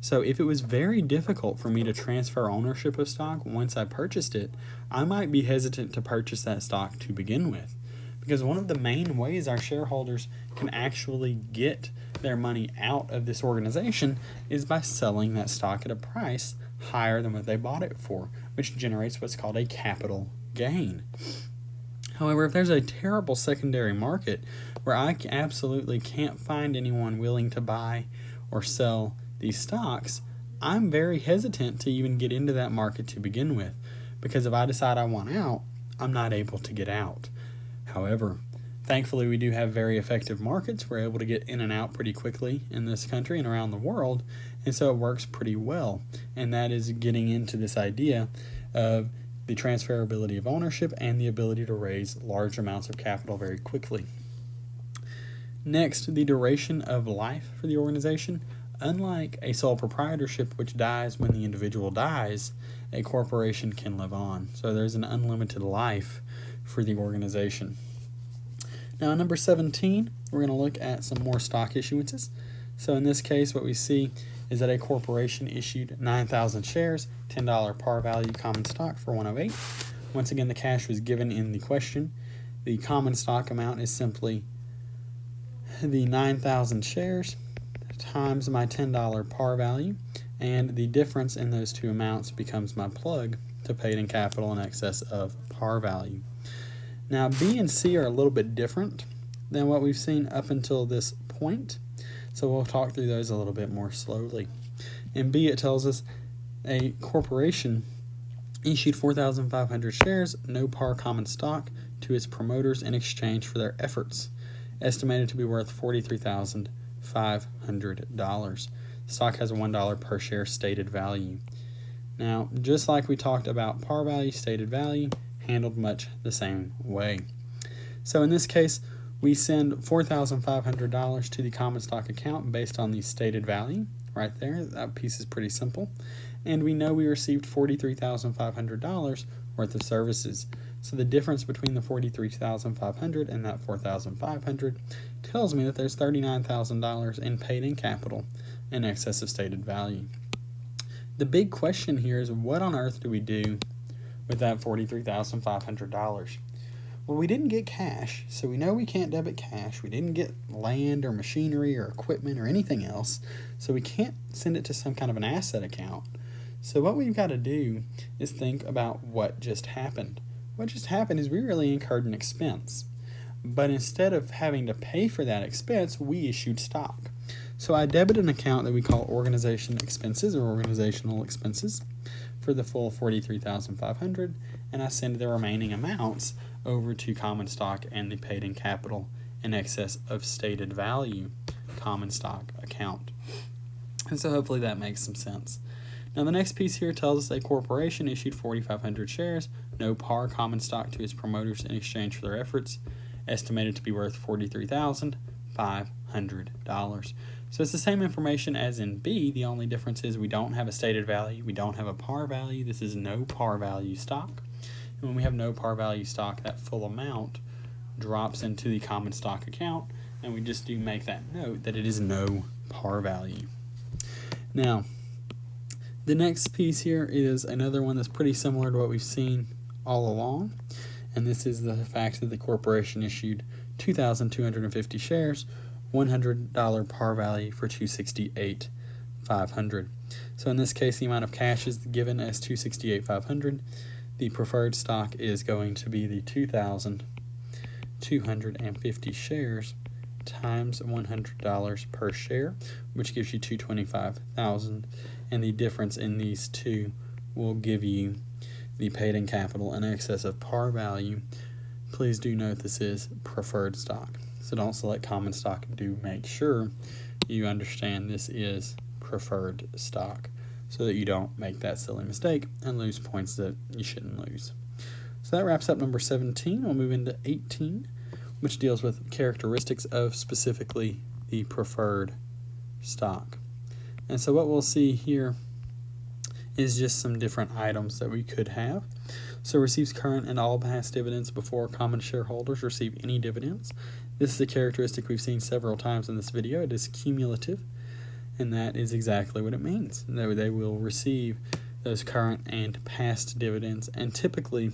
So if it was very difficult for me to transfer ownership of stock once I purchased it, I might be hesitant to purchase that stock to begin with. Because one of the main ways our shareholders can actually get their money out of this organization is by selling that stock at a price higher than what they bought it for, which generates what's called a capital gain. However, if there's a terrible secondary market where I absolutely can't find anyone willing to buy or sell these stocks, I'm very hesitant to even get into that market to begin with, because if I decide I want out, I'm not able to get out. However, thankfully we do have very effective markets. We're able to get in and out pretty quickly in this country and around the world, and so it works pretty well. And that is getting into this idea of the transferability of ownership and the ability to raise large amounts of capital very quickly. Next, the duration of life for the organization. Unlike a sole proprietorship, which dies when the individual dies, a corporation can live on. So there's an unlimited life for the organization. Now, number 17, we're going to look at some more stock issuances. So in this case, what we see is that a corporation issued 9,000 shares, $10 par value common stock for 108. Once again, the cash was given in the question. The common stock amount is simply the 9,000 shares times my $10 par value, and the difference in those two amounts becomes my plug to paid-in capital in excess of par value. Now, B and C are a little bit different than what we've seen up until this point, so we'll talk through those a little bit more slowly. In B, it tells us a corporation issued 4,500 shares, no par common stock, to its promoters in exchange for their efforts, estimated to be worth $43,500. Stock has a $1 per share stated value. Now, just like we talked about par value, stated value, handled much the same way. So in this case, we send $4,500 to the common stock account based on the stated value right there. That piece is pretty simple. And we know we received $43,500 worth of services. So the difference between the $43,500 and that $4,500 tells me that there's $39,000 in paid-in capital in excess of stated value. The big question here is, what on earth do we do with that $43,500? Well, we didn't get cash, so we know we can't debit cash. We didn't get land or machinery or equipment or anything else, so we can't send it to some kind of an asset account. So what we've got to do is think about what just happened. What just happened is we really incurred an expense, but instead of having to pay for that expense, we issued stock. So I debit an account that we call organization expenses or organizational expenses for the full $43,500, and I send the remaining amounts over to common stock and the paid-in capital in excess of stated value common stock account. And so hopefully that makes some sense. Now the next piece here tells us a corporation issued 4,500 shares, no par common stock to its promoters in exchange for their efforts, estimated to be worth $43,500. So it's the same information as in B. The only difference is we don't have a stated value, we don't have a par value. This is no par value stock. And when we have no par value stock, that full amount drops into the common stock account, and we just do make that note that it is no par value. Now, the next piece here is another one that's pretty similar to what we've seen all along, and this is the fact that the corporation issued 2,250 shares, $100 par value for $268,500. So in this case, the amount of cash is given as $268,500. The preferred stock is going to be the 2,000, 250 shares times $100 per share, which gives you $225,000, and the difference in these two will give you the paid-in capital in excess of par value. Please do note this is preferred stock, so don't select common stock. Do make sure you understand this is preferred stock so that you don't make that silly mistake and lose points that you shouldn't lose. So that wraps up number 17. We'll move into 18, which deals with characteristics of specifically the preferred stock. And so what we'll see here is just some different items that we could have. So receives current and all past dividends before common shareholders receive any dividends. This is a characteristic we've seen several times in this video. It is cumulative, and that is exactly what it means. They will receive those current and past dividends, and typically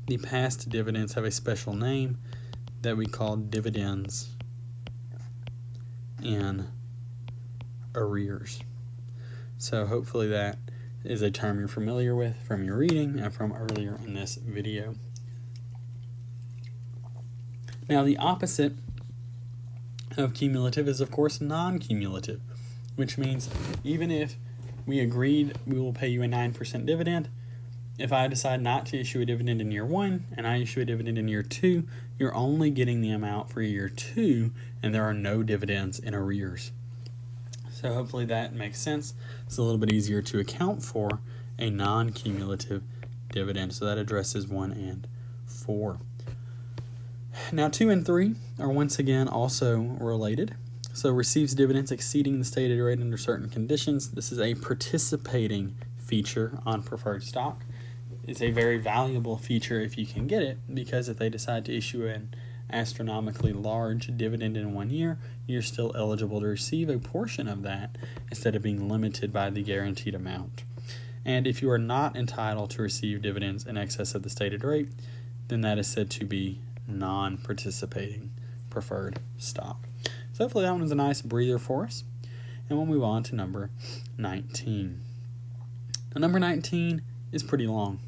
the past dividends have a special name that we call dividends in arrears. So hopefully that is a term you're familiar with from your reading and from earlier in this video. Now the opposite of cumulative is of course non-cumulative, which means even if we agreed we will pay you a 9% dividend, if I decide not to issue a dividend in year 1 and I issue a dividend in year 2, you're only getting the amount for year 2 and there are no dividends in arrears. So hopefully that makes sense. It's a little bit easier to account for a non-cumulative dividend. So that addresses 1 and 4. Now 2 and 3 are once again also related. So receives dividends exceeding the stated rate under certain conditions. This is a participating feature on preferred stock. It's a very valuable feature if you can get it, because if they decide to issue an astronomically large dividend in 1 year, you're still eligible to receive a portion of that instead of being limited by the guaranteed amount. And if you are not entitled to receive dividends in excess of the stated rate, then that is said to be non-participating preferred stock. So hopefully that one was a nice breather for us. And we'll move on to number 19. Now number 19 is pretty long,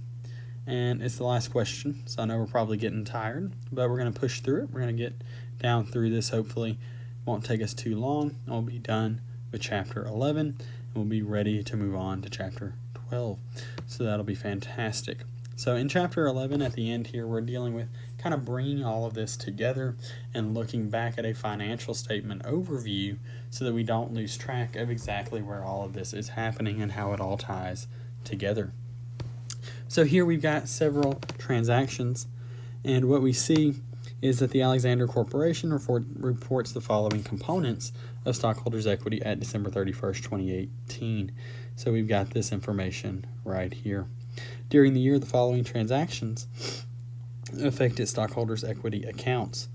and it's the last question, so I know we're probably getting tired, but we're going to push through it. We're going to get down through this. Hopefully it won't take us too long, and we'll be done with chapter 11, and we'll be ready to move on to chapter 12. So that'll be fantastic. So in chapter 11, at the end here, we're dealing with kind of bringing all of this together and looking back at a financial statement overview so that we don't lose track of exactly where all of this is happening and how it all ties together. So here we've got several transactions, and what we see is that the Alexander Corporation reports the following components of stockholders' equity at December 31st, 2018. So we've got this information right here. During the year, the following transactions affected stockholders' equity accounts.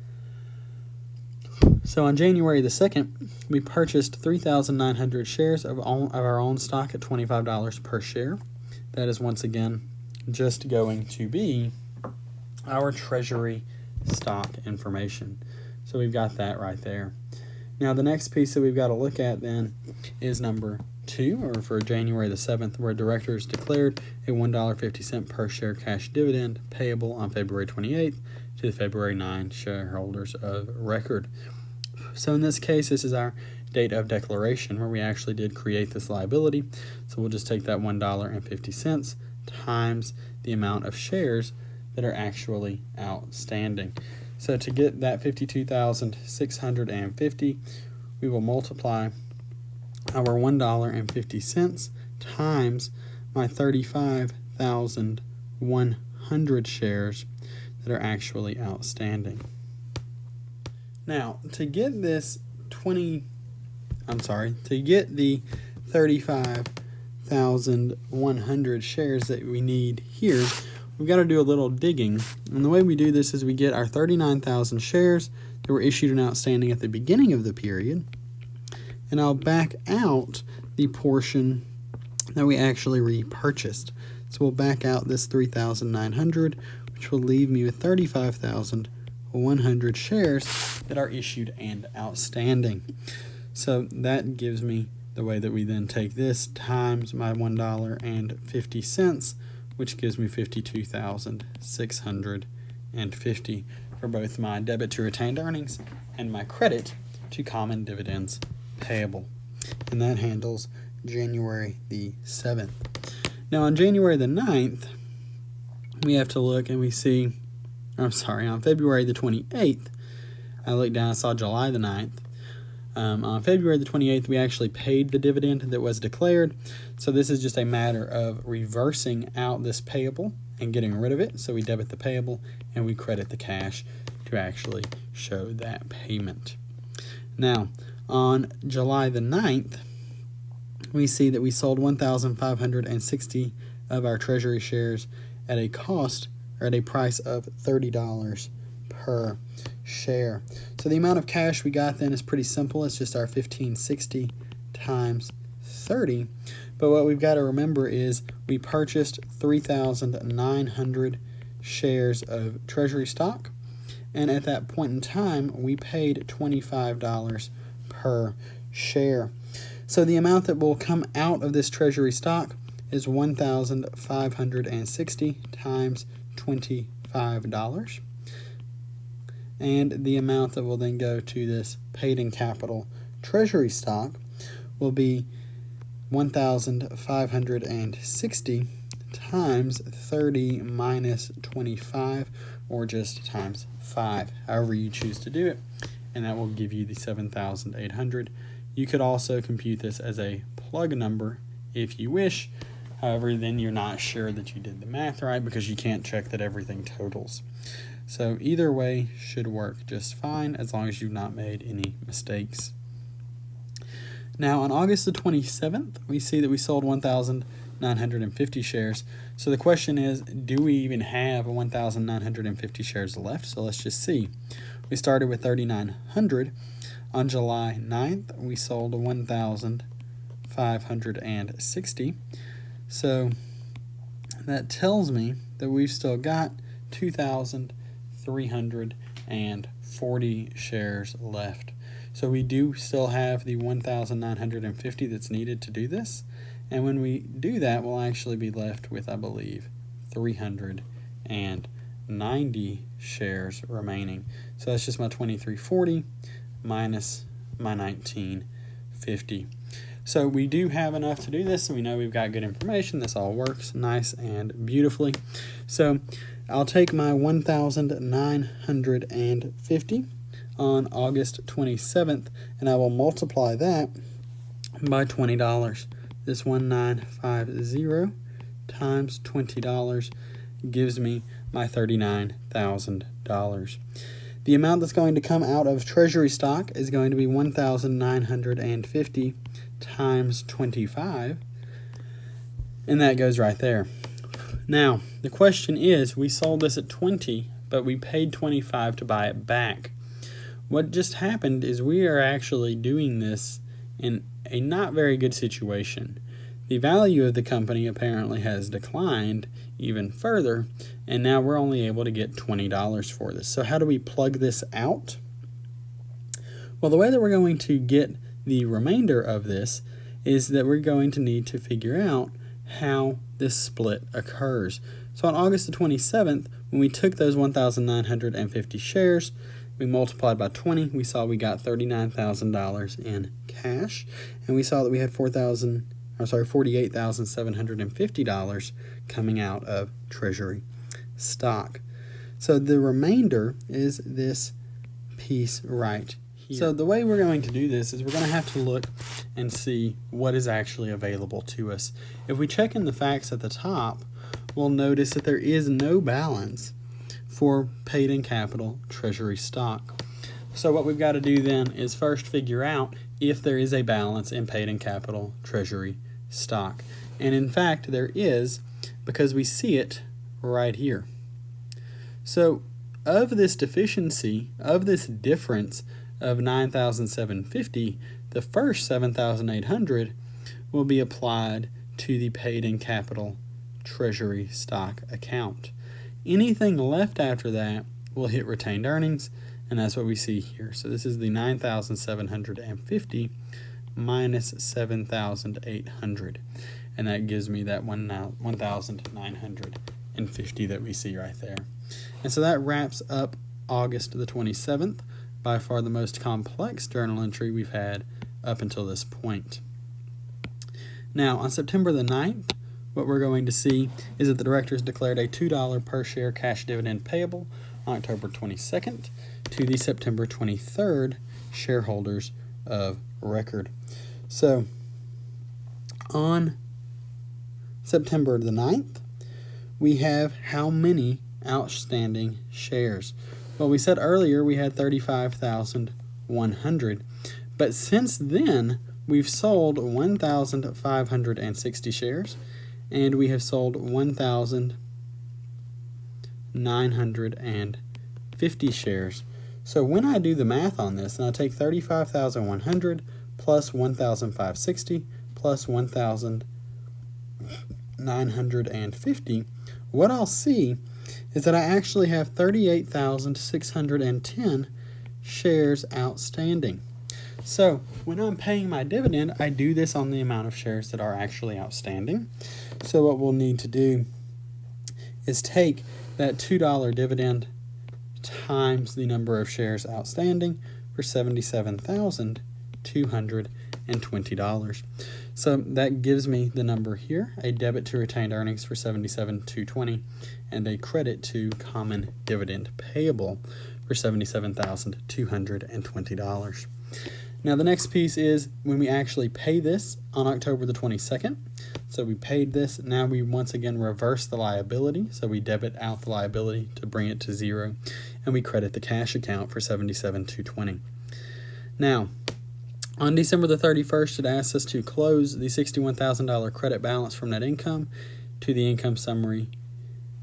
So on January the 2nd, we purchased 3,900 shares of our own stock at $25 per share. That is once again just going to be our Treasury stock information. So we've got that right there. Now the next piece that we've got to look at then is number 2, or for January the 7th, where directors declared a $1.50 per share cash dividend payable on February 28th to the February 9 shareholders of record. So in this case, this is our date of declaration where we actually did create this liability. So we'll just take that $1.50 times the amount of shares that are actually outstanding. So to get that 52,650, we will multiply our $1.50 times my 35,100 shares that are actually outstanding. Now, to get the 35,100 shares that we need here, we've got to do a little digging. And the way we do this is we get our 39,000 shares that were issued and outstanding at the beginning of the period, and I'll back out the portion that we actually repurchased. So we'll back out this 3,900, which will leave me with 35,100 shares that are issued and outstanding. So that gives me the way that we then take this times my $1.50, which gives me 52,650 for both my debit to retained earnings and my credit to common dividends payable. And that handles January the 7th. Now on January the 9th, we have to look and we see, on February the 28th, I looked down and saw July the 9th. On February the 28th, we actually paid the dividend that was declared. So this is just a matter of reversing out this payable and getting rid of it. So we debit the payable and we credit the cash to actually show that payment. Now, on July the 9th, we see that we sold 1,560 of our Treasury shares at a cost or at a price of $30 per share. So the amount of cash we got then is pretty simple. It's just our 1,560 times 30. But what we've got to remember is we purchased 3,900 shares of Treasury stock. And at that point in time, we paid $25 per share. So the amount that will come out of this Treasury stock is 1,560 times $25. And the amount that will then go to this paid-in capital Treasury stock will be 1,560 times 30 minus 25, or just times 5, however you choose to do it, and that will give you the 7,800. You could also compute this as a plug number if you wish. However, then you're not sure that you did the math right because you can't check that everything totals. So either way should work just fine as long as you've not made any mistakes. Now on August the 27th, we see that we sold 1,950 shares. So the question is, do we even have 1,950 shares left? So let's just see. We started with 3,900. On July 9th, we sold 1,560. So that tells me that we've still got 2,340 shares left. So we do still have the 1,950 that's needed to do this. And when we do that, we'll actually be left with, I believe, 390 shares remaining. So that's just my 2,340 minus my 1,950. So we do have enough to do this, and we know we've got good information. This all works nice and beautifully. So I'll take my 1,950 on August 27th, and I will multiply that by $20. This 1,950 times $20 gives me my $39,000. The amount that's going to come out of Treasury stock is going to be 1,950 times 25, and that goes right there. Now, the question is, we sold this at 20, but we paid 25 to buy it back. What just happened is we are actually doing this in a not very good situation. The value of the company apparently has declined even further, and now we're only able to get $20 for this. So how do we plug this out? Well, the way that we're going to get the remainder of this is that we're going to need to figure out how this split occurs. So on August the 27th, when we took those 1,950 shares, we multiplied by 20, we saw we got $39,000 in cash, and we saw that we had $48,750 coming out of Treasury stock. So the remainder is this piece right here. So the way we're going to do this is we're going to have to look and see what is actually available to us. If we check in the facts at the top, we'll notice that there is no balance for paid-in capital Treasury stock. So what we've got to do then is first figure out if there is a balance in paid-in capital Treasury stock. And in fact, there is, because we see it right here. So of this deficiency, of this difference of 9,750, the first 7,800 will be applied to the paid-in capital Treasury stock account. Anything left after that will hit retained earnings, and that's what we see here. So this is the 9,750 minus 7,800, and that gives me that 1,950 that we see right there. And so that wraps up August the 27th, by far the most complex journal entry we've had up until this point. Now, on September the 9th, what we're going to see is that the directors declared a $2 per share cash dividend payable on October 22nd to the September 23rd shareholders of record. So, on September the 9th, we have how many outstanding shares? Well, we said earlier we had 35,100, but since then we've sold 1,560 shares, and we have sold 1,950 shares. So when I do the math on this, and I take 35,100 plus 1,560 plus 1,950, what I'll see is that I actually have 38,610 shares outstanding. So when I'm paying my dividend, I do this on the amount of shares that are actually outstanding. So what we'll need to do is take that $2 dividend times the number of shares outstanding for $77,220. So that gives me the number here, a debit to retained earnings for $77,220 and a credit to common dividend payable for $77,220. Now the next piece is when we actually pay this on October the 22nd. So we paid this, now we once again reverse the liability. So we debit out the liability to bring it to zero, and we credit the cash account for $77,220. Now, on December the 31st, it asks us to close the $61,000 credit balance from net income to the income summary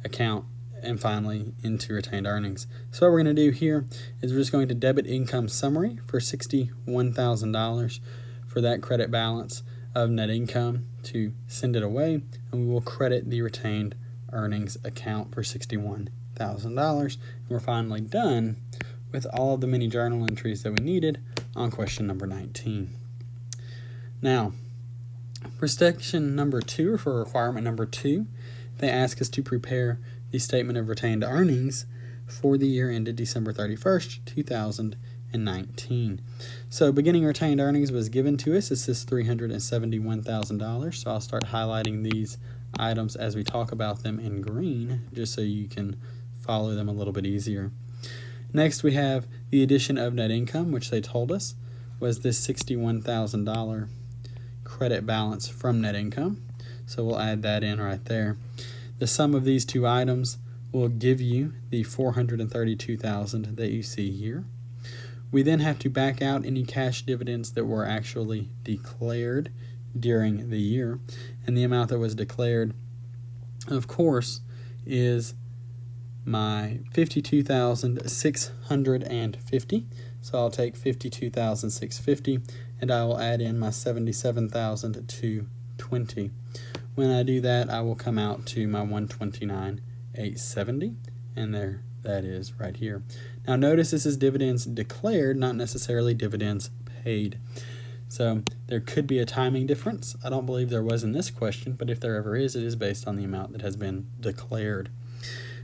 account and finally into retained earnings. So what we're going to do here is we're just going to debit income summary for $61,000 for that credit balance of net income to send it away, and we will credit the retained earnings account for $61,000. And we're finally done with all of the mini journal entries that we needed on question number 19. Now, for section number 2, or for requirement number 2, they ask us to prepare the statement of retained earnings for the year ended December 31st, 2019. So beginning retained earnings was given to us. It's this $371,000. So I'll start highlighting these items as we talk about them in green, just so you can follow them a little bit easier. Next, we have the addition of net income, which they told us was this $61,000 credit balance from net income. So we'll add that in right there. The sum of these two items will give you the $432,000 that you see here. We then have to back out any cash dividends that were actually declared during the year. And the amount that was declared, of course, is my $52,650. So I'll take $52,650 and I will add in my $77,220. When I do that, I will come out to my $129,870, and there that is right here. Now notice this is dividends declared, not necessarily dividends paid. So there could be a timing difference. I don't believe there was in this question, but if there ever is, it is based on the amount that has been declared.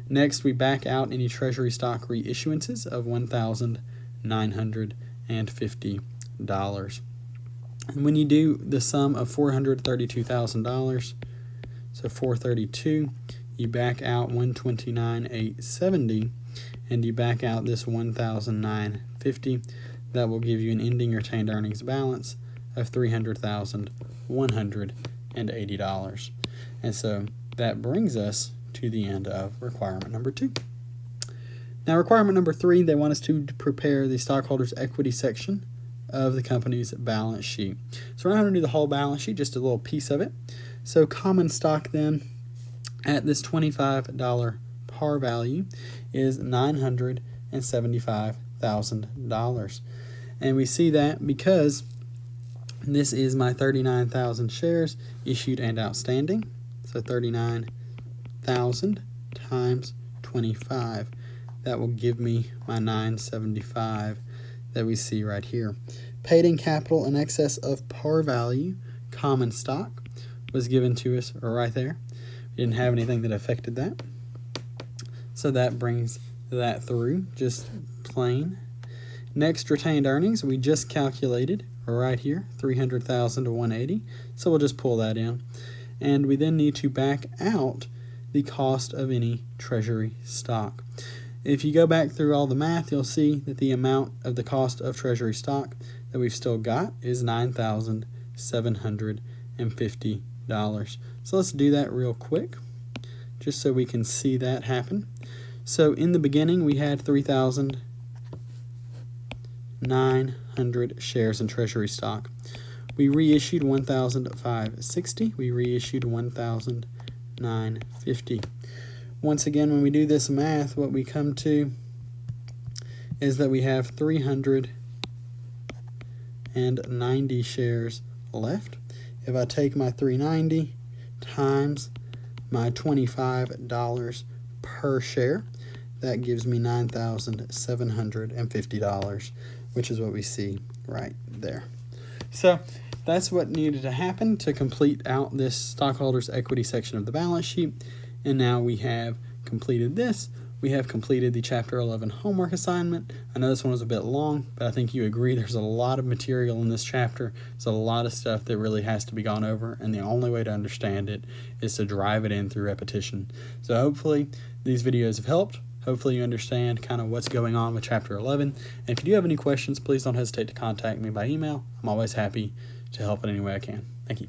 Next, we back out any Treasury stock reissuances of $1,950. And when you do the sum of $432,000, so $432, you back out $129,870, and you back out this $1,950, that will give you an ending retained earnings balance of $300,180. And so that brings us to the end of requirement number 2. Now, requirement number 3, they want us to prepare the stockholders' equity section of the company's balance sheet. So we're not going to do the whole balance sheet, just a little piece of it. So common stock then at this $25 par value is $975,000. And we see that because this is my 39,000 shares issued and outstanding. So 39,000 times 25. That will give me my 975 that we see right here. Paid in capital in excess of par value common stock was given to us right there. We didn't have anything that affected that. So that brings that through, just plain. Next, retained earnings, we just calculated right here, 300,000 to 180. So we'll just pull that in. And we then need to back out the cost of any treasury stock. If you go back through all the math, you'll see that the amount of the cost of treasury stock that we've still got is $9,750. So let's do that real quick, just so we can see that happen. So in the beginning, we had 3,900 shares in treasury stock. We reissued 1,560. We reissued 1,950. Once again, when we do this math, what we come to is that we have 390 shares left. If I take my 390 times my $25 per share, that gives me $9,750, which is what we see right there. So that's what needed to happen to complete out this stockholders' equity section of the balance sheet. And now we have completed this. We have completed the Chapter 11 homework assignment. I know this one was a bit long, but I think you agree there's a lot of material in this chapter. There's a lot of stuff that really has to be gone over, and the only way to understand it is to drive it in through repetition. So hopefully these videos have helped. Hopefully you understand kind of what's going on with Chapter 11. And if you do have any questions, please don't hesitate to contact me by email. I'm always happy to help in any way I can. Thank you.